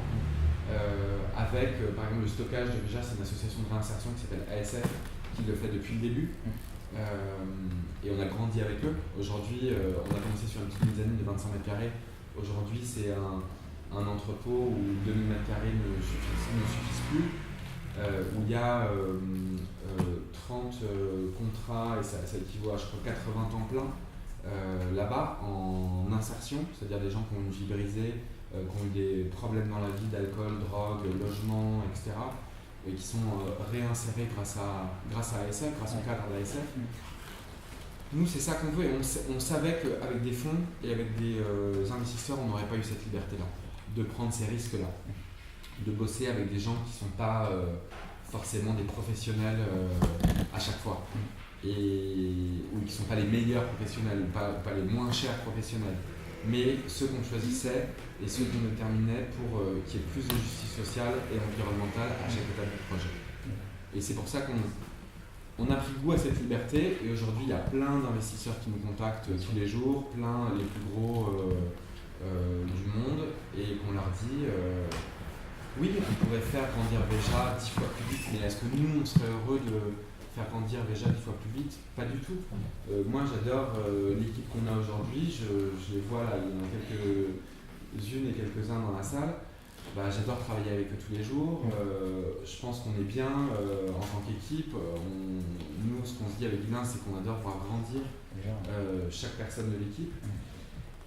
Avec par exemple le stockage de Veja, c'est une association de réinsertion qui s'appelle ASF qui le fait depuis le début et on a grandi avec eux. Aujourd'hui on a commencé sur une petite mezzanine de 25 mètres carrés, aujourd'hui c'est un entrepôt où 2000 mètres carrés ne suffisent plus, où il y a 30 contrats et ça équivaut à je crois 80 temps plein là-bas en insertion, c'est-à-dire des gens qui ont une vie brisée, qui ont eu des problèmes dans la vie d'alcool, drogue, logement, etc. et qui sont réinsérés grâce à ASF, grâce au cadre d'ASF. Nous, c'est ça qu'on veut et on savait qu'avec des fonds et avec des investisseurs, on n'aurait pas eu cette liberté-là, de prendre ces risques-là, de bosser avec des gens qui ne sont pas forcément des professionnels à chaque fois, ou qui ne sont pas les meilleurs professionnels, pas les moins chers professionnels. mais ceux qu'on choisissait et ceux qu'on déterminait pour qu'il y ait plus de justice sociale et environnementale à chaque étape du projet. Et c'est pour ça qu'on a pris goût à cette liberté, et aujourd'hui il y a plein d'investisseurs qui nous contactent tous les jours, plein les plus gros du monde, et qu'on leur dit oui, on pourrait faire grandir Veja 10 fois plus vite, mais est-ce que nous on serait heureux de faire grandir Veja 10 fois plus vite? Pas du tout. Moi j'adore l'équipe qu'on a aujourd'hui, je les vois là, il y en a quelques-unes et quelques-uns dans la salle. J'adore travailler avec eux tous les jours, je pense qu'on est bien en tant qu'équipe. Nous, ce qu'on se dit avec Guilin, c'est qu'on adore voir grandir chaque personne de l'équipe.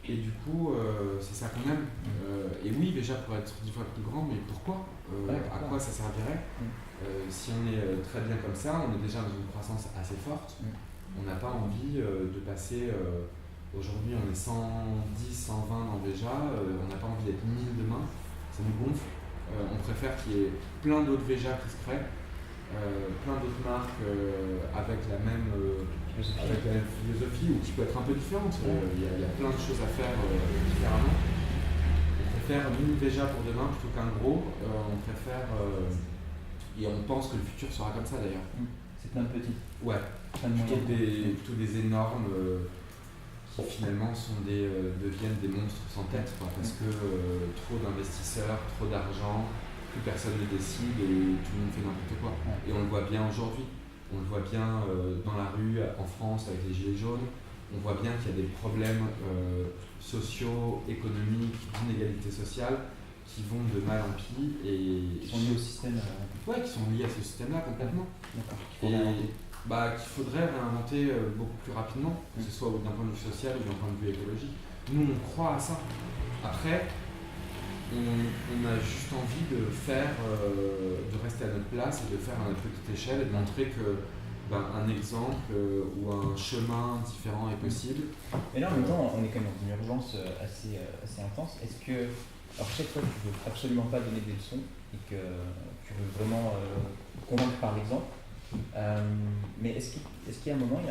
Et du coup, c'est ça qu'on aime. Et oui, Veja pourrait être 10 fois plus grand, mais pourquoi? À quoi ça servirait? Si on est très bien comme ça, on est déjà dans une croissance assez forte. On n'a pas envie de passer... aujourd'hui, on est 110, 120 dans Veja, on n'a pas envie d'être 1000 demain. Ça nous gonfle. On préfère qu'il y ait plein d'autres Veja qui se créent, plein d'autres marques avec la même philosophie, ou qui peut être un peu différente. Il y a plein de choses à faire différemment. On préfère 1000 Veja pour demain plutôt qu'un gros. On préfère, et on pense que le futur sera comme ça d'ailleurs. C'est plein de petits. Ouais, plutôt des énormes qui finalement deviennent des monstres sans tête, parce que trop d'investisseurs, trop d'argent, plus personne ne décide et tout le monde fait n'importe quoi. Et on le voit bien aujourd'hui. On le voit bien dans la rue en France avec les gilets jaunes. On voit bien qu'il y a des problèmes sociaux, économiques, d'inégalité sociale qui vont de mal en pis et qui sont liés au système. Ouais, qui sont liés à ce système-là complètement. D'accord. Qu'il faudrait réinventer beaucoup plus rapidement, que ce soit d'un point de vue social ou d'un point de vue écologique. Nous, on croit à ça. Après, on a juste envie de rester à notre place et de faire à notre petite échelle et de montrer que un exemple ou un chemin différent est possible. Mais là, en même temps, on est quand même dans une urgence assez intense. Est-ce que, alors chaque fois, tu ne veux absolument pas donner des leçons et que tu veux vraiment convaincre par l'exemple, mais est-ce qu'il y a un moment, il ne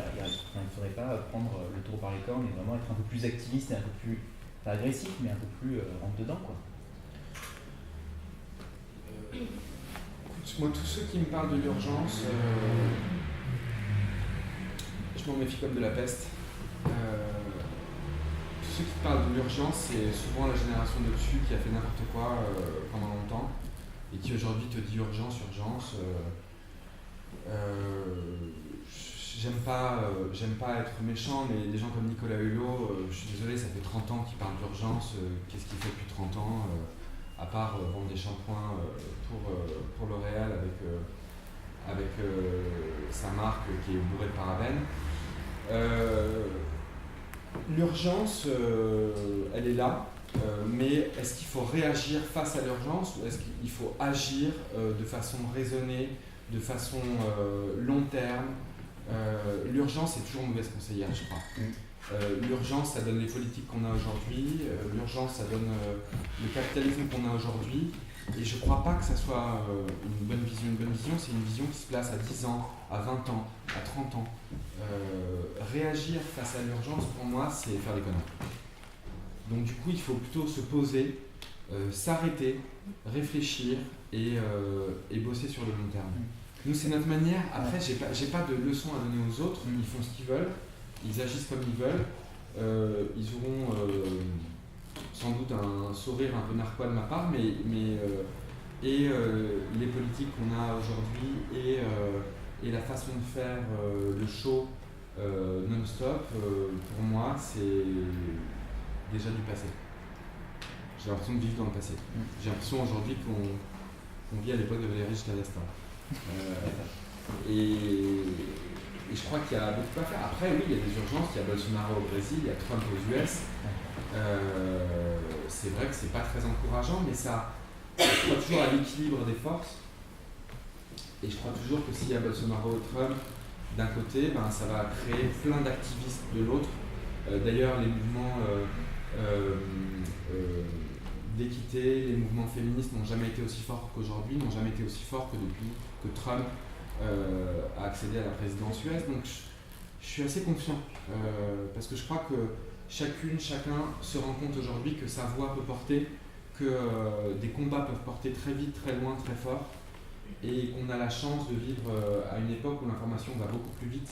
faudrait pas prendre le taureau par les cornes et vraiment être un peu plus activiste et un peu plus, pas agressif, mais un peu plus rentre dedans, quoi? Moi, tous ceux qui me parlent de l'urgence, je m'en méfie comme de la peste. Tous ceux qui te parlent de l'urgence, c'est souvent la génération de dessus qui a fait n'importe quoi pendant longtemps et qui aujourd'hui te dit urgence. J'aime pas être méchant, mais des gens comme Nicolas Hulot, je suis désolé, ça fait 30 ans qu'il parle d'urgence. Qu'est-ce qu'il fait depuis 30 ans à part vendre des shampoings pour L'Oréal avec sa marque qui est bourrée de parabènes. L'urgence, elle est là, mais est-ce qu'il faut réagir face à l'urgence ou est-ce qu'il faut agir de façon raisonnée, de façon long terme? L'urgence est toujours mauvaise conseillère, je crois. L'urgence, ça donne les politiques qu'on a aujourd'hui, l'urgence, ça donne le capitalisme qu'on a aujourd'hui, et je ne crois pas que ça soit une bonne vision. Une bonne vision, c'est une vision qui se place à 10 ans, à 20 ans, à 30 ans. Réagir face à l'urgence, pour moi, c'est faire des conneries. Donc du coup, il faut plutôt se poser, s'arrêter, réfléchir et bosser sur le long terme. Nous, c'est notre manière. Après, j'ai pas de leçons à donner aux autres. Ils font ce qu'ils veulent. Ils agissent comme ils veulent. Ils auront sans doute un sourire un peu narquois de ma part, mais les politiques qu'on a aujourd'hui et la façon de faire le show non-stop, pour moi, c'est déjà du passé. J'ai l'impression de vivre dans le passé. J'ai l'impression aujourd'hui qu'on vit à l'époque de Valéry Giscard d'Estaing. Et je crois qu'il y a beaucoup à faire. Après, oui, il y a des urgences. Il y a Bolsonaro au Brésil, il y a Trump aux US. C'est vrai que c'est pas très encourageant, mais ça, je crois toujours à l'équilibre des forces. Et je crois toujours que s'il y a Bolsonaro et Trump d'un côté, ça va créer plein d'activistes de l'autre. D'ailleurs, les mouvements d'équité, les mouvements féministes n'ont jamais été aussi forts qu'aujourd'hui, n'ont jamais été aussi forts que depuis que Trump a accédé à la présidence US. Donc je suis assez confiant parce que je crois que chacun se rend compte aujourd'hui que sa voix peut porter, que des combats peuvent porter très vite, très loin, très fort, et qu'on a la chance de vivre à une époque où l'information va beaucoup plus vite.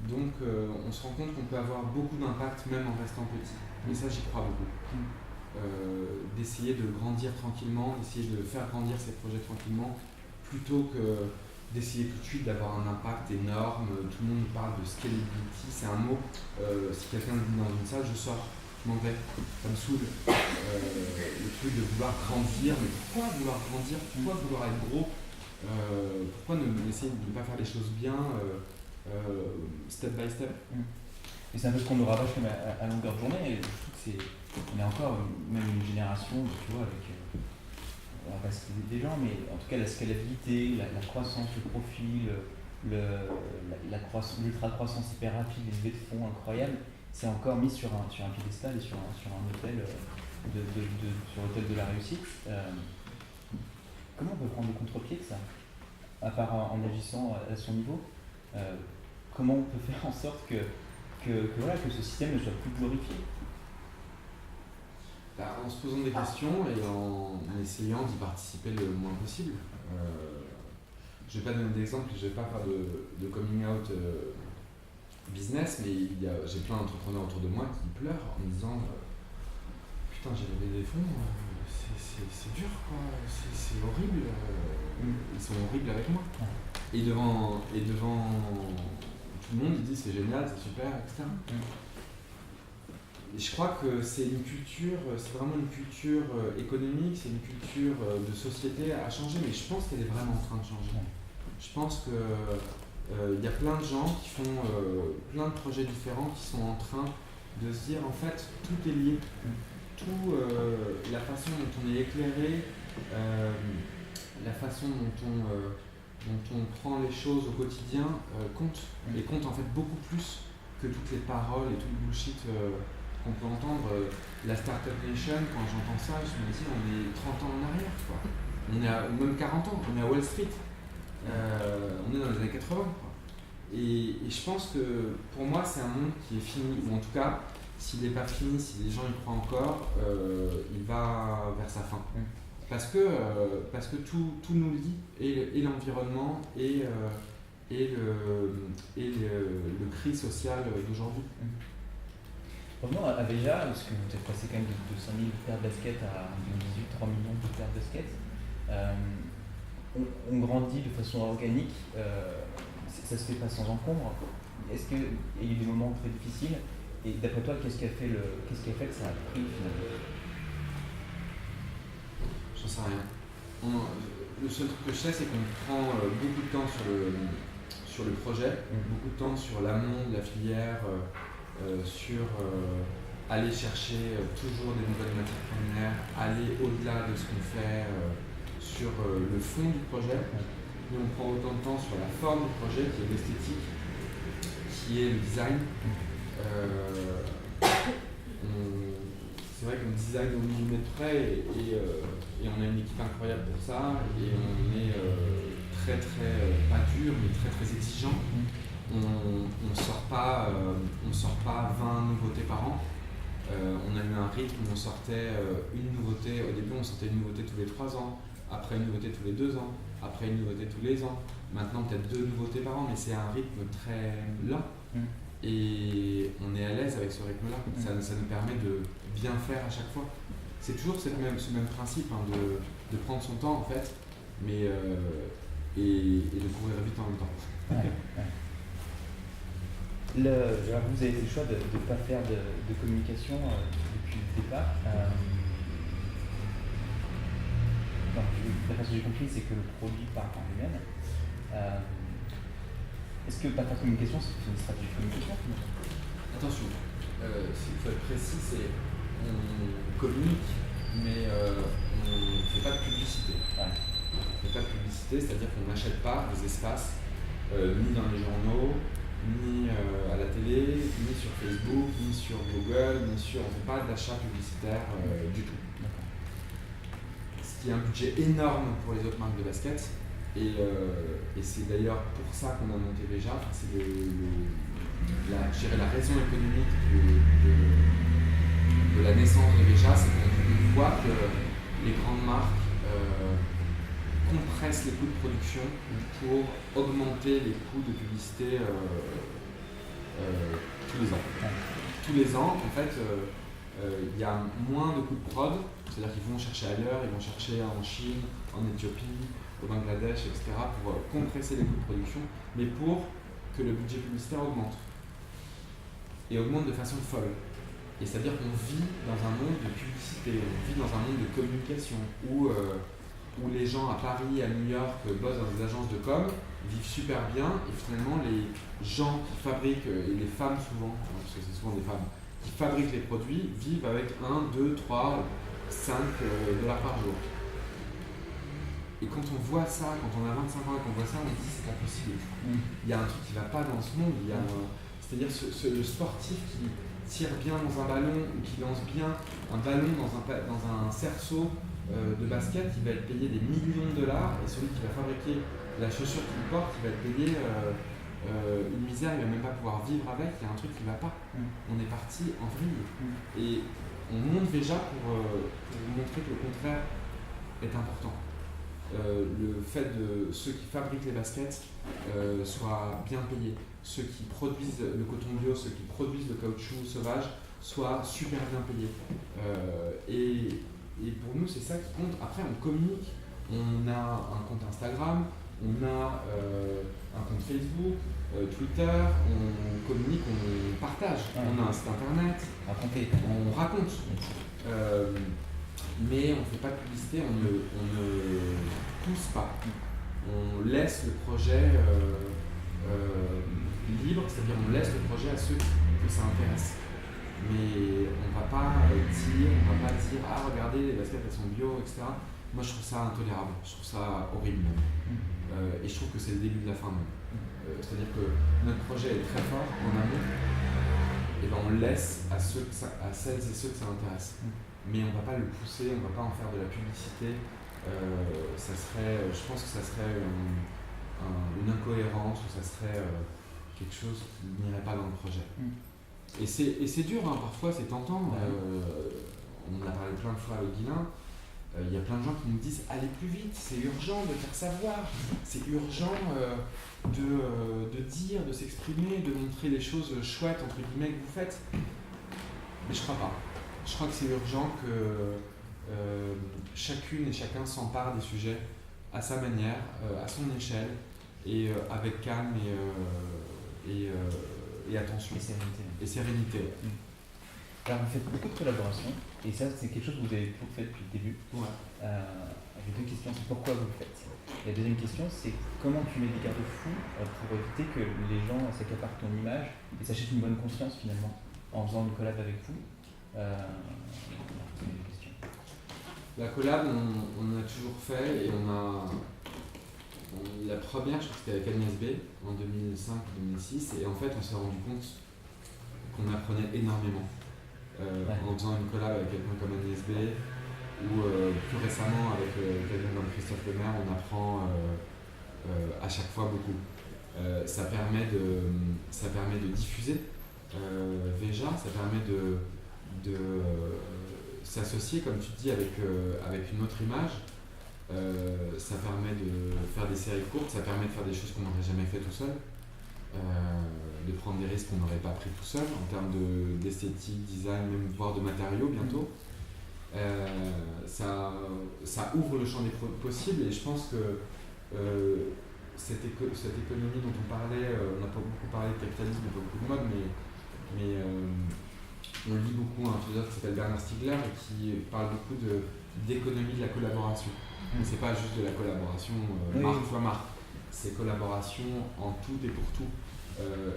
Donc on se rend compte qu'on peut avoir beaucoup d'impact même en restant petit. Et ça, j'y crois beaucoup. D'essayer de grandir tranquillement, d'essayer de faire grandir ces projets tranquillement, plutôt que d'essayer tout de suite d'avoir un impact énorme. Tout le monde parle de scalability, c'est un mot. Si quelqu'un le dit dans une salle, je sors, je m'en vais, ça me saoule. Le truc de vouloir grandir, mais pourquoi vouloir grandir? Pourquoi vouloir être gros? Pourquoi essayer de ne pas faire les choses bien, step by step? Et c'est un peu ce qu'on nous rabâche comme à longueur de journée, et je trouve que on est encore même une génération, tu vois, avec, on va pas citer des gens, mais en tout cas la scalabilité, la croissance, le profil, l'ultra-croissance hyper rapide, les levées de fonds incroyables, c'est encore mis sur un piédestal et sur un hôtel sur l'hôtel de la réussite. Comment on peut prendre le contre-pied de ça, à part en agissant à son niveau? Comment on peut faire en sorte que ce système ne soit plus glorifié? En se posant des questions et en essayant d'y participer le moins possible. Je ne vais pas donner d'exemple, je ne vais pas faire de coming out business, mais j'ai plein d'entrepreneurs autour de moi qui pleurent en me disant putain, j'ai levé des fonds, c'est dur quoi, c'est horrible, ils sont horribles avec moi. Et devant tout le monde, ils disent c'est génial, c'est super, etc. Et je crois que c'est une culture, c'est vraiment une culture économique, c'est une culture de société à changer, mais je pense qu'elle est vraiment en train de changer. Je pense qu'il y a plein de gens qui font plein de projets différents, qui sont en train de se dire en fait tout est lié. Tout, la façon dont on est éclairé, la façon dont on prend les choses au quotidien compte, et compte en fait beaucoup plus que toutes les paroles et tout le bullshit qu'on peut entendre. La Startup Nation, quand j'entends ça, je me dis on est 30 ans en arrière, quoi. On est ou même 40 ans, on est à Wall Street, on est dans les années 80, quoi. Et je pense que pour moi c'est un monde qui est fini, ou en tout cas s'il n'est pas fini, si les gens y croient encore, il va vers sa fin. Parce que tout nous lie, et l'environnement, et le cri social d'aujourd'hui. Revenons à Veja, parce que vous êtes passé quand même de 5 000 paires de baskets à 2018, 3 millions de paires de baskets. On grandit de façon organique, ça se fait pas sans encombre. Est-ce qu'il y a eu des moments très difficiles? Et d'après toi, qu'est-ce qui a fait que ça a pris finalement? J'en sais rien. Le seul truc que je sais, c'est qu'on prend beaucoup de temps sur le projet, beaucoup de temps sur l'amont de la filière, sur aller chercher toujours des nouvelles matières premières, aller au-delà de ce qu'on fait sur le fond du projet. Mais on prend autant de temps sur la forme du projet, qui est l'esthétique, qui est le design. C'est vrai qu'on design au millimètre près et on a une équipe incroyable pour ça, et on est très pas dur mais très exigeant. On sort pas 20 nouveautés par an. On a eu un rythme où on sortait une nouveauté. Au début on sortait une nouveauté tous les 3 ans, après une nouveauté tous les 2 ans, après une nouveauté tous les ans, maintenant peut-être 2 nouveautés par an, mais c'est un rythme très lent. Et on est à l'aise avec ce rythme-là. Ça nous permet de bien faire à chaque fois. C'est toujours ce même principe, hein, de prendre son temps en fait, mais et de courir vite en même temps. Alors vous avez fait le choix de ne pas faire de communication depuis le départ. La façon que j'ai compris, c'est que le produit part par lui-même. Est-ce que pas faire de communication, c'est une stratégie de communication? Attention, s'il faut être précis, c'est on communique, mais on ne fait pas de publicité. On ne fait pas de publicité, c'est-à-dire qu'on n'achète pas des espaces, ni dans les journaux, ni à la télé, ni sur Facebook, ni sur Google, on ne fait pas d'achat publicitaire du tout. Ce qui est un budget énorme pour les autres marques de basket. Et c'est d'ailleurs pour ça qu'on a monté Veja. C'est je dirais la raison économique de la naissance de Veja, c'est qu'on voit que les grandes marques compressent les coûts de production pour augmenter les coûts de publicité tous les ans. Tous les ans, en fait, il y a moins de coûts de prod, c'est-à-dire qu'ils vont chercher ailleurs, ils vont chercher en Chine, en Éthiopie, au Bangladesh, etc., pour compresser les coûts de production, mais pour que le budget publicitaire augmente. Et augmente de façon folle. Et c'est-à-dire qu'on vit dans un monde de publicité, on vit dans un monde de communication, où les gens à Paris, à New York, bossent dans des agences de com, vivent super bien, et finalement les gens qui fabriquent, et les femmes souvent, parce que c'est souvent des femmes, qui fabriquent les produits, vivent avec 1, 2, 3, 5 dollars par jour. Et quand on voit ça, quand on a 25 ans et qu'on voit ça, on se dit c'est pas possible. Il y a un truc qui va pas dans ce monde. C'est-à-dire le sportif qui tire bien dans un ballon ou qui lance bien un ballon dans un cerceau de basket, il va être payé des millions de dollars, et celui qui va fabriquer la chaussure qu'il porte, il va être payé une misère, il va même pas pouvoir vivre avec, il y a un truc qui va pas. On est parti en vrille. Et on monte déjà pour montrer que le contraire est important. Le fait de ceux qui fabriquent les baskets soient bien payés, ceux qui produisent le coton bio, ceux qui produisent le caoutchouc sauvage soient super bien payés. Et pour nous, c'est ça qui compte. Après, on communique, on a un compte Instagram, on a un compte Facebook, Twitter, on communique, on partage, on a un site internet, on raconte. Mais on ne fait pas de publicité, on ne pousse pas. On laisse le projet libre, c'est-à-dire on laisse le projet à ceux que ça intéresse. Mais on ne va pas dire ah regardez les baskets elles sont bio, etc. Moi je trouve ça intolérable, je trouve ça horrible même. Et je trouve que c'est le début de la fin même. C'est-à-dire que notre projet est très fort en amont, et ben on laisse à celles et ceux que ça intéresse. Mais on ne va pas le pousser, on ne va pas en faire de la publicité. Je pense que ça serait une incohérence, ou ça serait quelque chose qui n'irait pas dans le projet. Et c'est dur, hein, parfois c'est tentant. On en a parlé plein de fois avec Guilain. Il y a plein de gens qui nous disent allez plus vite, c'est urgent de faire savoir, c'est urgent de dire, de s'exprimer, de montrer les choses chouettes entre guillemets que vous faites. Mais je crois pas. Je crois que c'est urgent que chacune et chacun s'empare des sujets à sa manière, à son échelle, et avec calme et attention. Et sérénité. Alors vous faites beaucoup de collaborations, et ça c'est quelque chose que vous avez fait depuis le début. J'ai deux questions, c'est pourquoi vous le faites. Et la deuxième question, c'est comment tu mets des garde-fous pour éviter que les gens s'accaparent ton image et s'achètent une bonne conscience finalement en faisant une collab avec vous. La collab, on a toujours fait, et la première, je crois que c'était avec Agnès B en 2005-2006, et en fait on s'est rendu compte qu'on apprenait énormément en faisant une collab avec quelqu'un comme Agnès B, ou plus récemment avec quelqu'un comme Christophe Lemaire, on apprend à chaque fois beaucoup. Ça permet de diffuser Veja, ça permet de s'associer, comme tu dis, avec une autre image. Ça permet de faire des séries courtes, ça permet de faire des choses qu'on n'aurait jamais fait tout seul, de prendre des risques qu'on n'aurait pas pris tout seul en termes d'esthétique, design, même voire de matériaux bientôt. Ça ouvre le champ des possibles, et je pense que cette économie dont on parlait, on n'a pas beaucoup parlé de capitalisme, pas beaucoup de mode, mais on lit beaucoup un philosophe qui s'appelle Bernard Stiegler, et qui parle beaucoup d'économie de la collaboration. C'est pas juste de la collaboration marque fois marque, c'est collaboration en tout et pour tout,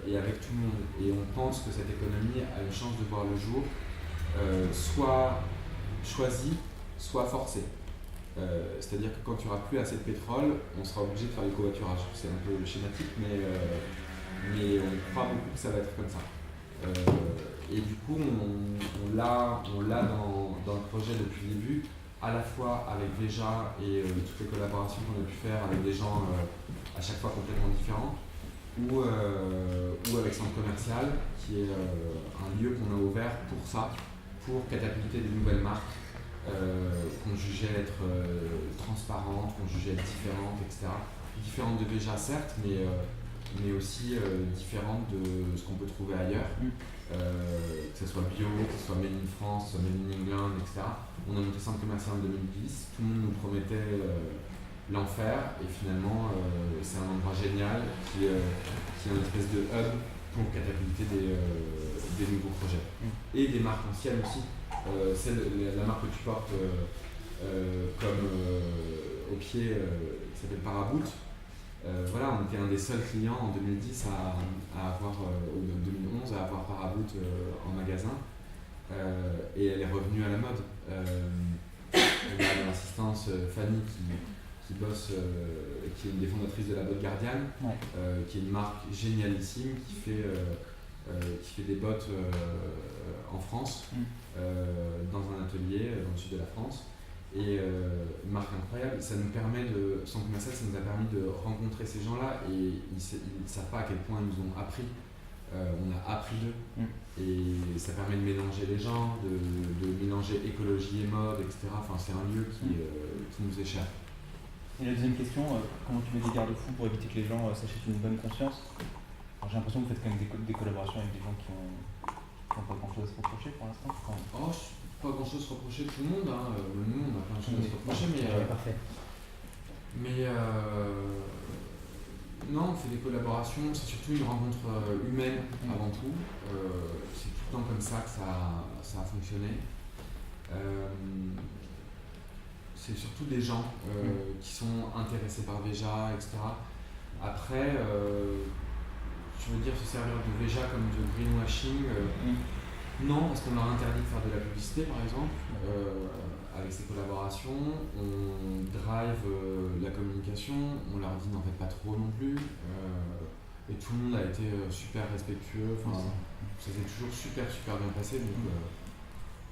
et avec tout le monde. Et on pense que cette économie a une chance de voir le jour, soit choisie, soit forcée. C'est-à-dire que quand il n'y aura plus assez de pétrole, on sera obligé de faire du covoiturage. C'est un peu schématique, mais on croit beaucoup que ça va être comme ça. Et du coup, on l'a dans le projet depuis le début, à la fois avec Veja et toutes les collaborations qu'on a pu faire avec des gens à chaque fois complètement différents, ou avec centre commercial, qui est un lieu qu'on a ouvert pour ça, pour catapulter des nouvelles marques qu'on jugeait être transparentes, qu'on jugeait être différentes, etc. Différentes de Veja certes, mais aussi différentes de ce qu'on peut trouver ailleurs, que ce soit bio, que ce soit made in France, que ce soit made in England, etc. On a monté centre commercial en 2010, tout le monde nous promettait l'enfer, et finalement c'est un endroit génial qui est une espèce de hub pour catapulter des nouveaux projets. Et des marques anciennes aussi. La marque que tu portes comme au pied, qui s'appelle Paraboot. Voilà, on était un des seuls clients en 2010 à avoir, ou 2011 à avoir Paraboot en magasin, et elle est revenue à la mode. On a l'assistance Fanny qui bosse, qui est une des fondatrices de la botte Guardian, qui est une marque génialissime qui fait des bottes en France, dans un atelier dans le sud de la France. Et une marque incroyable, ça nous permet sans commercial, ça nous a permis de rencontrer ces gens-là, et ils ne savent pas à quel point ils nous ont appris. On a appris d'eux, et ça permet de mélanger les gens, de mélanger écologie et mode, etc. Enfin, c'est un lieu qui nous est cher. Et la deuxième question, comment tu mets des garde-fous pour éviter que les gens s'achètent une bonne conscience? Alors, j'ai l'impression que vous faites quand même des collaborations avec des gens qui n'ont pas grand-chose à se reprocher pour l'instant. Pas grand chose à se reprocher tout le monde, hein. Nous on a plein de choses à se reprocher, parfait. Mais non, on fait des collaborations, c'est surtout une rencontre humaine avant tout. C'est tout le temps comme ça que ça a fonctionné. C'est surtout des gens qui sont intéressés par Veja, etc. Après, tu veux dire se servir de Veja comme de greenwashing? Non, parce qu'on leur interdit de faire de la publicité, par exemple. Avec ces collaborations, on drive la communication, on leur dit n'en faites pas trop non plus. Et tout le monde a été super respectueux. Enfin, ça s'est toujours super bien passé. Donc,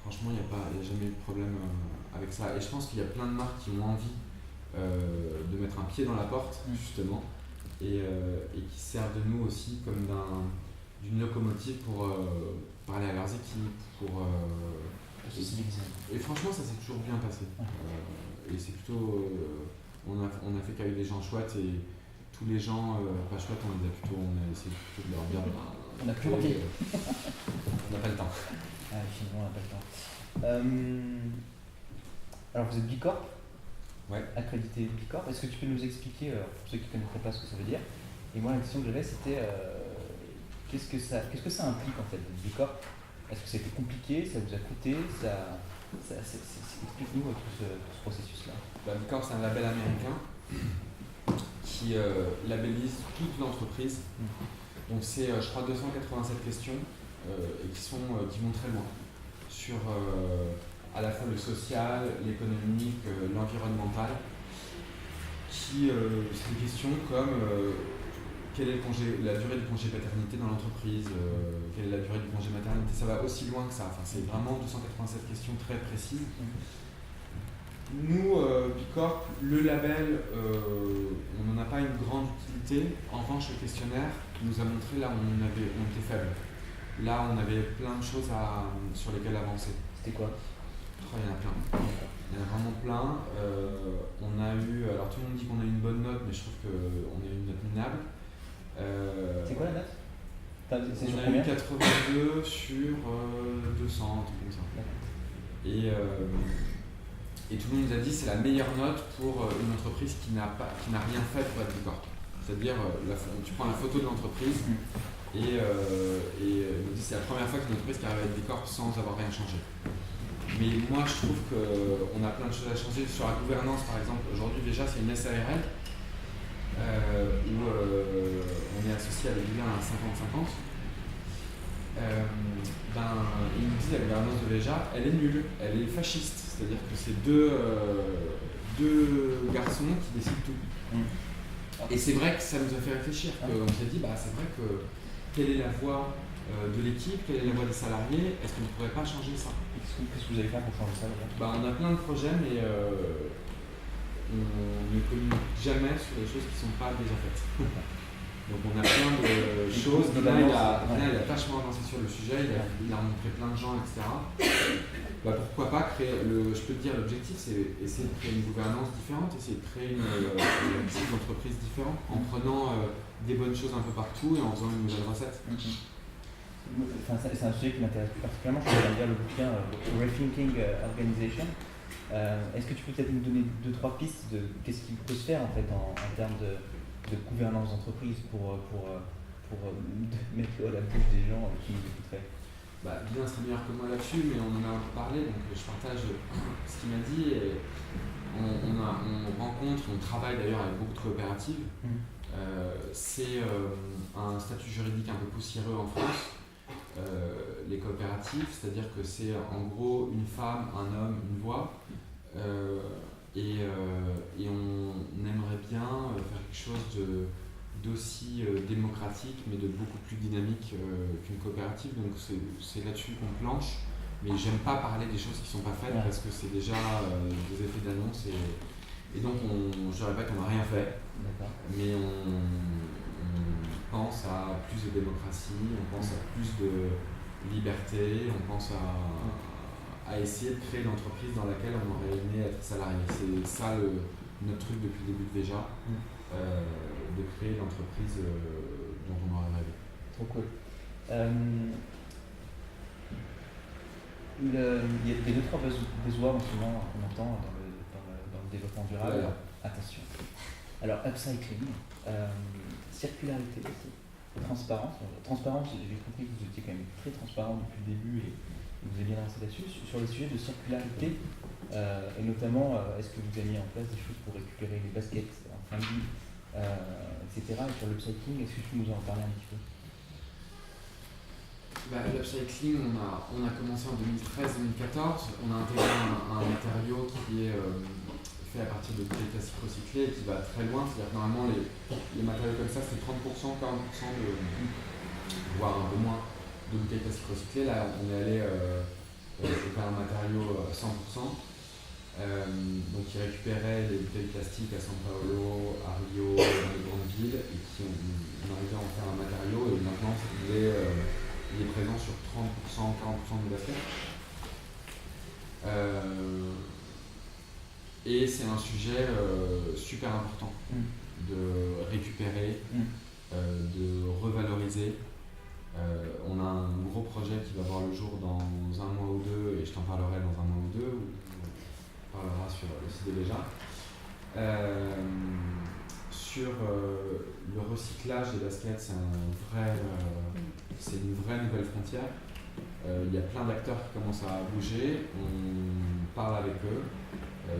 franchement, il n'y a jamais eu de problème avec ça. Et je pense qu'il y a plein de marques qui ont envie de mettre un pied dans la porte, justement, et qui servent de nous aussi comme d'une locomotive pour parler à leurs équipes, et franchement, ça s'est toujours bien passé. Et c'est plutôt... on a fait qu'avec des gens chouettes, et tous les gens pas chouettes, on a essayé plutôt de leur dire... On n'a plus envie. On n'a pas le temps. Finalement, on n'a pas le temps. Alors, vous êtes Bicorp, accrédité Bicorp. Est-ce que tu peux nous expliquer, pour ceux qui ne connaîtraient pas, ce que ça veut dire? Et moi, la question que j'avais, c'était qu'est-ce que ça implique en fait, Bicorp? Est-ce que c'était compliqué? Ça vous a coûté? Explique-nous tout ce processus-là. Bicorp, c'est un label américain qui labellise toute l'entreprise. Donc c'est, je crois, 287 questions et qui vont très loin sur à la fois le social, l'économique, l'environnemental. C'est des questions comme quelle est la durée du congé paternité dans l'entreprise, quelle est la durée du congé maternité. Ça va aussi loin que ça. Enfin, c'est vraiment 287 questions très précises. Nous, Bicorp, le label, on n'en a pas une grande utilité. En revanche, le questionnaire nous a montré là où on était faible. Là, on avait plein de choses sur lesquelles avancer. C'était quoi? Il y en a plein. Il y en a vraiment plein. On a eu, alors tout le monde dit qu'on a eu une bonne note, mais je trouve qu'on a eu une note minable. C'est quoi la note? On a eu 82 sur 200, un truc comme ça. Et tout le monde nous a dit que c'est la meilleure note pour une entreprise qui n'a rien fait pour être Bicorp. C'est-à-dire, tu prends la photo de l'entreprise et nous dit c'est la première fois qu'une entreprise qui arrive à être Bicorp sans avoir rien changé. Mais moi je trouve qu'on a plein de choses à changer sur la gouvernance. Par exemple, aujourd'hui Veja c'est une SARL où on est associé avec Lien à 50-50. Ils nous disent la gouvernance de Veja, elle est nulle, elle est fasciste. C'est-à-dire que c'est deux garçons qui décident tout. Et c'est vrai que ça nous a fait réfléchir. On s'est dit, c'est vrai que quelle est la voix de l'équipe, quelle est la voix des salariés, est-ce qu'on ne pourrait pas changer ça? Qu'est-ce que vous allez faire pour changer ça? On a plein de projets, mais on ne communique jamais sur les choses qui ne sont pas déjà faites. Donc on a plein de choses. Là, il a vachement avancé sur le sujet, il a rencontré plein de gens, etc. Bah, pourquoi pas créer, je peux te dire, l'objectif c'est essayer de créer une gouvernance différente, essayer de créer une type d'entreprise différente en prenant des bonnes choses un peu partout et en faisant une nouvelle recette. Enfin, c'est un sujet qui m'intéresse plus particulièrement. Je vais lire le bouquin Rethinking Organization. Est-ce que tu peux peut-être nous donner 2-3 pistes de qu'est-ce qui peut se faire en fait en termes de gouvernance d'entreprise pour mettre l'eau à la bouche des gens qui nous écouteraient? Guilain serait meilleur que moi là-dessus, mais on en a un peu parlé, donc je partage ce qu'il m'a dit. Et on rencontre, on travaille d'ailleurs avec beaucoup de coopératives. C'est un statut juridique un peu poussiéreux en France. Les coopératives, c'est-à-dire que c'est en gros une femme, un homme, une voix. Et on aimerait bien faire quelque chose d'aussi démocratique mais de beaucoup plus dynamique qu'une coopérative, donc c'est là-dessus qu'on planche, mais j'aime pas parler des choses qui sont pas faites parce que c'est déjà des effets d'annonce et donc je répète, on n'a rien fait. Mais on pense à plus de démocratie, on pense à plus de liberté, on pense à essayer de créer une entreprise dans laquelle on aurait aimé être salarié. C'est ça notre truc depuis le début déjà. De créer l'entreprise dont on aurait rêvé. Trop cool. Il y a des 2-3 buzzwords en ce moment qu'on entend dans le développement durable. Ouais. Attention. Alors, upcycling, circularité aussi, transparence. Transparence, j'ai compris que vous étiez quand même très transparent depuis le début et vous avez bien avancé là-dessus. Sur les sujets de circularité, et notamment, est-ce que vous avez mis en place des choses pour récupérer les baskets en fin de vie, etc. Et sur l'upcycling, est-ce que tu peux nous en parler un petit peu? L'upcycling, on a commencé en 2013-2014. On a intégré un matériau qui est fait à partir de bouteilles plastiques recyclées et qui va très loin. C'est-à-dire que normalement, les matériaux comme ça, c'est 30%, 40% voire un peu moins, de bouteilles plastiques recyclées. Là, on est allé vers un matériau 100%. Donc qui récupérait les bouteilles plastiques à São Paulo, à Rio, dans les grandes villes, et qui on arrivait à en faire un matériau, et maintenant il est présent sur 30%, 40% de baskets. Et c'est un sujet super important de récupérer, de revaloriser. On a un gros projet qui va voir le jour dans un mois ou deux, et je t'en parlerai dans un mois ou deux. On parlera sur le site de Béja. Sur le recyclage des baskets, c'est une vraie nouvelle frontière. Il y a plein d'acteurs qui commencent à bouger, on parle avec eux.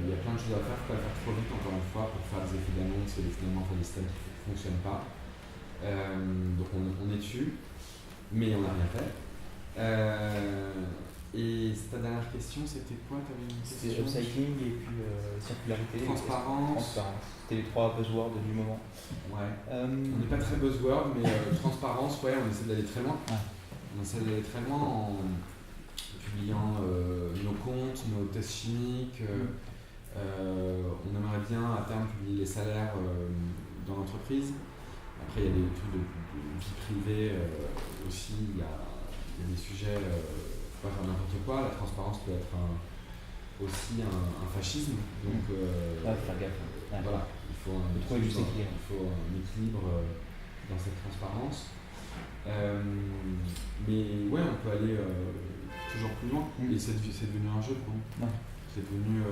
Il y a plein de choses à faire, il ne faut pas le faire trop vite encore une fois pour faire des effets d'annonce et finalement faire des systèmes qui ne fonctionnent pas. Donc on est dessus, mais on n'a rien fait. Et ta dernière question, c'était quoi? C'était upcycling et puis circularité. Transparence. C'était les 3 buzzwords du moment. Ouais. On n'est pas très buzzword, mais transparence, ouais, on essaie d'aller très loin. On essaie d'aller très loin en publiant nos comptes, nos tests chimiques. On aimerait bien à terme publier les salaires dans l'entreprise. Après, il y a des trucs de vie privée aussi. Il y a des sujets. Pas faire n'importe quoi, la transparence peut être aussi un fascisme, donc faire gaffe. Voilà, il faut un équilibre dans cette transparence. Mais ouais, on peut aller toujours plus loin, et c'est devenu un jeu pour nous. C'est devenu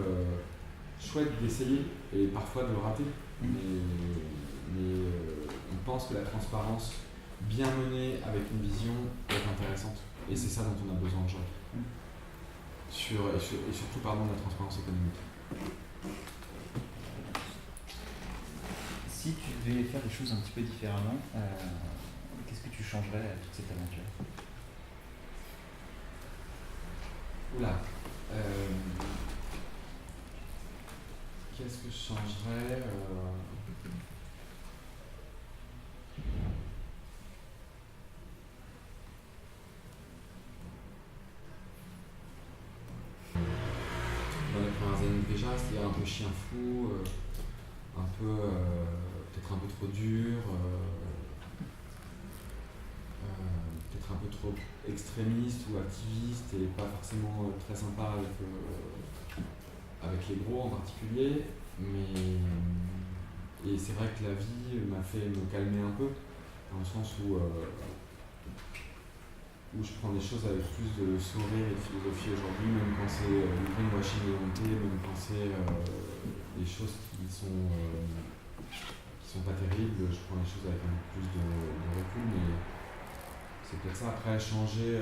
chouette d'essayer et parfois de le rater, mais on pense que la transparence bien menée avec une vision est intéressante. Et c'est ça dont on a besoin aujourd'hui. Et surtout, pardon, de la transparence économique. Si tu devais faire les choses un petit peu différemment, qu'est-ce que tu changerais à toute cette aventure? Oula. Qu'est-ce que je changerais dans les premières années déjà, c'était un peu chien fou, peut-être un peu trop dur, trop extrémiste ou activiste et pas forcément très sympa avec les gros en particulier. Et c'est vrai que la vie m'a fait me calmer un peu, dans le sens où je prends les choses avec plus de sourire et de philosophie aujourd'hui, même quand c'est du greenwashing éhonté, même quand c'est des choses qui sont pas terribles, je prends les choses avec un peu plus de recul, mais c'est peut-être ça. Après, changer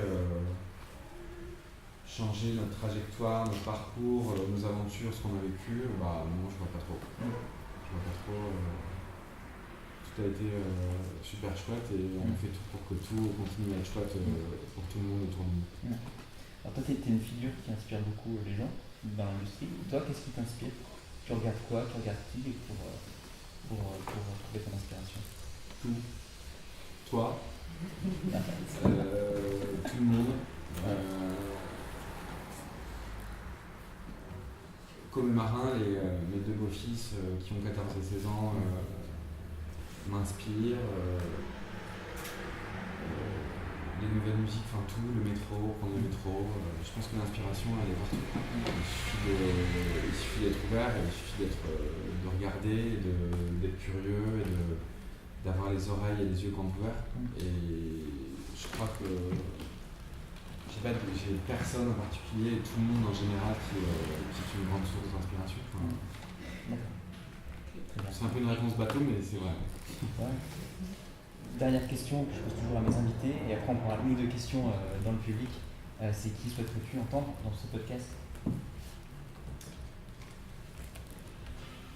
notre trajectoire, notre parcours, nos aventures, ce qu'on a vécu, non, je vois pas trop. Tout a été super chouette et on fait tout pour que tout continue à être chouette pour tout le monde autour de nous. Alors toi, tu es une figure qui inspire beaucoup les gens dans l'industrie. Toi, qu'est-ce qui t'inspire? Tu regardes quoi? Tu regardes qui pour trouver ton inspiration? Tout. Toi. Tout le monde. Comme marin, mes deux beaux-fils qui ont 14 et 16 ans m'inspirent. Les nouvelles musiques, enfin tout, le métro, prendre le métro. Je pense que l'inspiration, elle est partout. Il suffit d'être ouvert, il suffit de regarder, d'être curieux, et d'avoir les oreilles et les yeux grands ouverts. Et je crois que j'ai personne en particulier, tout le monde en général qui est une grande source d'inspiration. C'est un peu une réponse bateau, mais c'est vrai. Ouais. Dernière question que je pose toujours à mes invités, et après on prendra une ou deux questions dans le public. C'est qui souhaiterais-tu entendre dans ce podcast?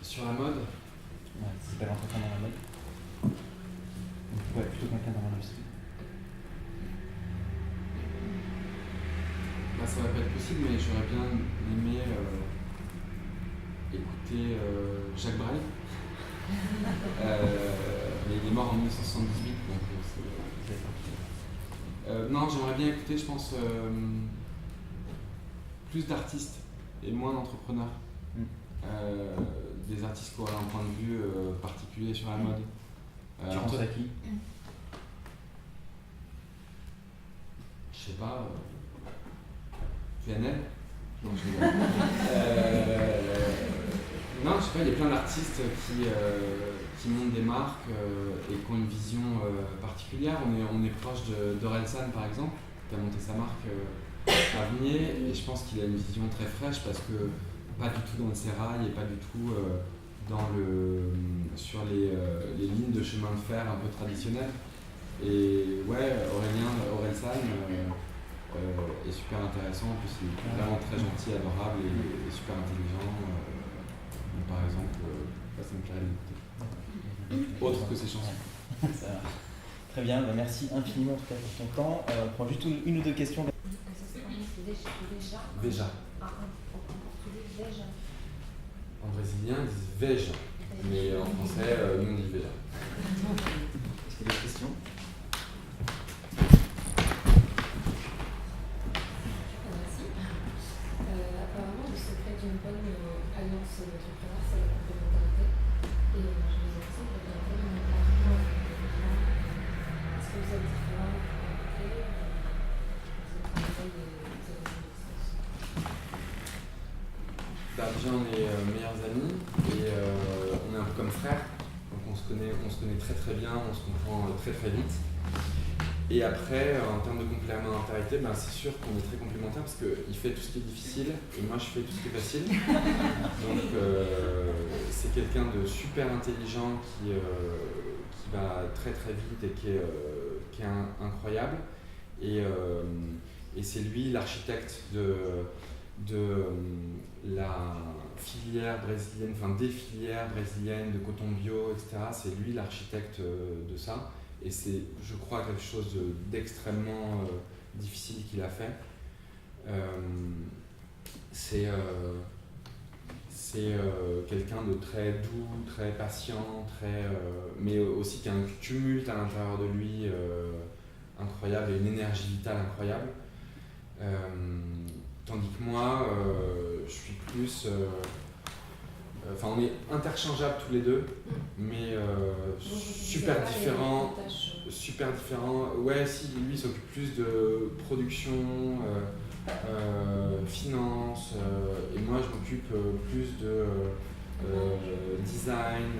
Sur la mode? Ouais, ça s'appelle Entreprendre dans la mode. Donc ouais, plutôt quelqu'un dans l'industrie. Ça va pas être possible, mais j'aurais bien aimé écouter Jacques Brel. Mais il est mort en 1978, donc non, j'aimerais bien écouter, je pense, plus d'artistes et moins d'entrepreneurs. Des artistes qui auraient un point de vue particulier sur la mode. Tu penses à qui? Je sais pas. PNL? Non, je sais pas, il y a plein d'artistes qui montent des marques et qui ont une vision particulière. On est proche d'Orelsan par exemple, qui a monté sa marque à Vigné, et je pense qu'il a une vision très fraîche parce que pas du tout dans le sérail et pas du tout sur les lignes de chemin de fer un peu traditionnelles. Et ouais, Orelsan est super intéressant, en plus il est vraiment très gentil, adorable et super intelligent. Par exemple, ça me plairait d'écouter. Autre que ses chansons. Ça va. Très bien, merci infiniment en tout cas pour ton temps. On prend juste une ou deux questions. Veja. En brésilien, ils disent veja, mais en français, nous on dit veja. Est-ce qu'il y a des questions? Apparemment, le secret d'une bonne alliance d'entrepreneurs, c'est la complémentarité. Et je me disais que ça, peut être un peu mon parcours. Est-ce que vous êtes différents? Déjà, on est meilleurs amis et on est un peu comme frères. Donc on se connaît très très bien, on se comprend très très vite. Et après, en termes de complémentarité, c'est sûr qu'on est très complémentaires parce qu'il fait tout ce qui est difficile et moi je fais tout ce qui est facile. Donc c'est quelqu'un de super intelligent qui va très très vite et qui est incroyable. Et c'est lui l'architecte de la filière brésilienne, enfin des filières brésiliennes de coton bio, etc. C'est lui l'architecte de ça. Et c'est, je crois, quelque chose d'extrêmement difficile qu'il a fait. C'est quelqu'un de très doux, très patient, mais aussi qui a un tumulte à l'intérieur de lui incroyable et une énergie vitale incroyable. Tandis que moi, je suis plus Enfin, on est interchangeables tous les deux, mais super différents. Super différents. Ouais, si, lui s'occupe plus de production, finance, et moi je m'occupe plus de design,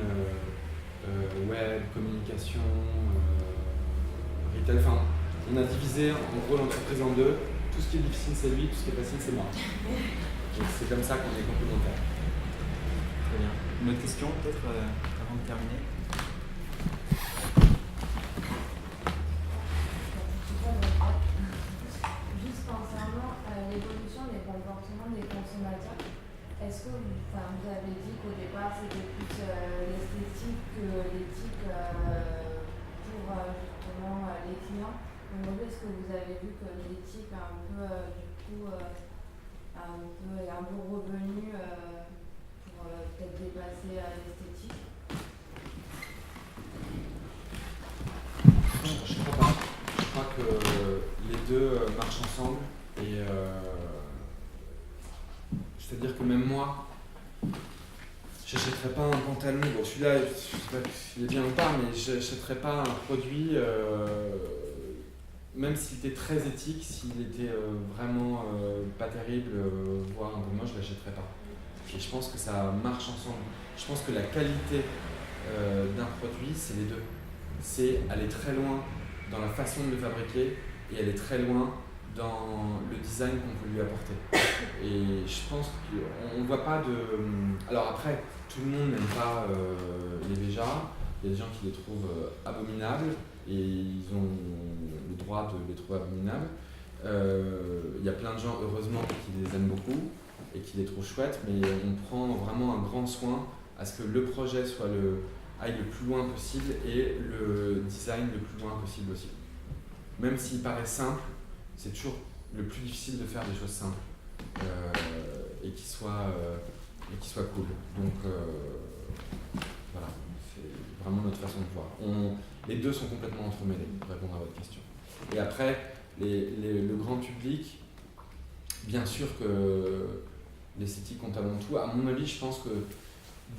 web, communication, retail. Enfin, on a divisé en gros l'entreprise en deux. Tout ce qui est difficile c'est lui, tout ce qui est facile c'est moi. Donc c'est comme ça qu'on est complémentaires. Très bien. Une autre question peut-être avant de terminer? Juste concernant l'évolution des comportements des consommateurs, est-ce que vous avez dit qu'au départ c'était plus l'esthétique que l'éthique pour justement les clients? Aujourd'hui, est-ce que vous avez vu que l'éthique a un peu revenu pour peut-être dépasser l'esthétique? Je crois pas. Je crois que les deux marchent ensemble et c'est-à-dire que même moi, j'achèterais pas un pantalon. Bon, celui-là, je sais pas s'il est bien ou pas, mais j'achèterais pas un produit. Même s'il était très éthique, s'il était vraiment pas terrible, voire un peu moche, je ne l'achèterais pas. Et je pense que ça marche ensemble. Je pense que la qualité d'un produit, c'est les deux. C'est aller très loin dans la façon de le fabriquer et aller très loin dans le design qu'on peut lui apporter. Et je pense qu'on ne voit pas de... Alors après, tout le monde n'aime pas les Veja. Il y a des gens qui les trouvent abominables. Et ils ont le droit de les trouver abominables. Il y a plein de gens, heureusement, qui les aiment beaucoup et qui les trouvent chouettes, mais on prend vraiment un grand soin à ce que le projet aille le plus loin possible et le design le plus loin possible aussi. Même s'il paraît simple, c'est toujours le plus difficile de faire des choses simples et qui soient cool. Donc voilà, c'est vraiment notre façon de voir. Les deux sont complètement entremêlés, pour répondre à votre question. Et après, le grand public, bien sûr que l'esthétique compte avant tout. À mon avis, je pense que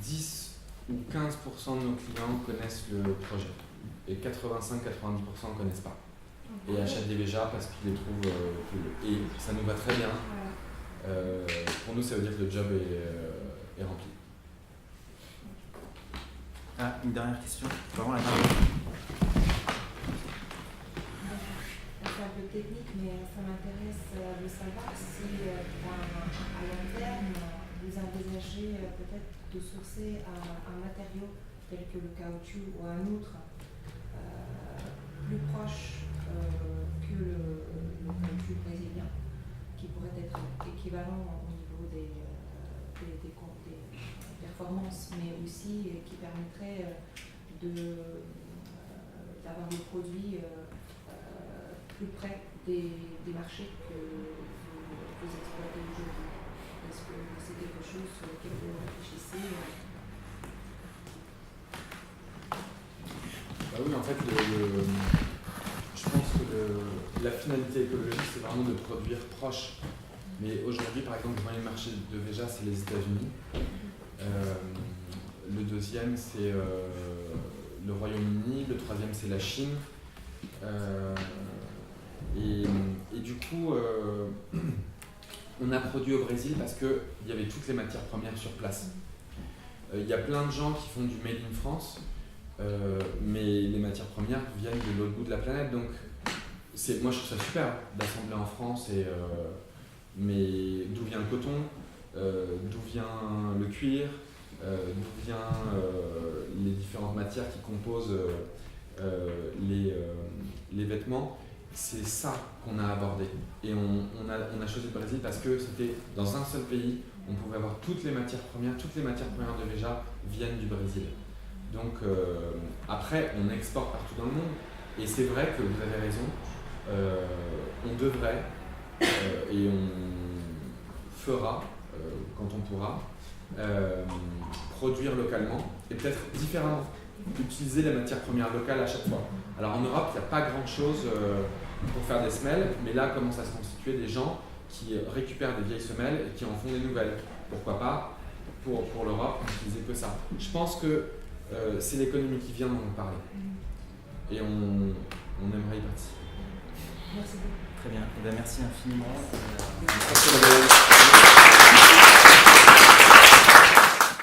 10 ou 15% de nos clients connaissent le projet. Et 85-90% ne connaissent pas. Et achètent des Veja parce qu'ils les trouvent cool. Et ça nous va très bien. Pour nous, ça veut dire que le job est rempli. Ah, une dernière question. Vraiment la dernière. C'est un peu technique, mais ça m'intéresse de savoir si à long terme, vous envisagez peut-être de sourcer un matériau tel que le caoutchouc ou un autre plus proche que le caoutchouc brésilien, qui pourrait être équivalent au niveau des performances, mais aussi qui permettrait d'avoir des produits plus près des marchés que vous exploitez aujourd'hui. Est-ce que c'est quelque chose sur lequel vous réfléchissez? Bah oui, en fait, je pense que la finalité écologique, c'est vraiment de produire proche. Mais aujourd'hui, par exemple, le premier marché de Veja, c'est les États-Unis. Le deuxième, c'est le Royaume-Uni. Le troisième, c'est la Chine. Et du coup, on a produit au Brésil parce qu'il y avait toutes les matières premières sur place. Il y a plein de gens qui font du Made in France, mais les matières premières viennent de l'autre bout de la planète. Donc, moi je trouve ça super d'assembler en France, mais d'où vient le coton, d'où vient le cuir, d'où viennent les différentes matières qui composent les vêtements. C'est ça qu'on a abordé. Et on a choisi le Brésil parce que c'était dans un seul pays, on pouvait avoir toutes les matières premières de Veja viennent du Brésil. Donc après, on exporte partout dans le monde. Et c'est vrai que vous avez raison, on devrait et on fera, quand on pourra, produire localement et peut-être différemment, utiliser les matières premières locales à chaque fois. Alors en Europe, il n'y a pas grand-chose pour faire des semelles, mais là commencent à se constituer des gens qui récupèrent des vieilles semelles et qui en font des nouvelles. Pourquoi pas pour l'Europe, on n'utilisait que ça. Je pense que c'est l'économie qui vient dont on parlait. Et on aimerait y participer. Merci beaucoup. Très bien. Eh bien, merci infiniment. Merci.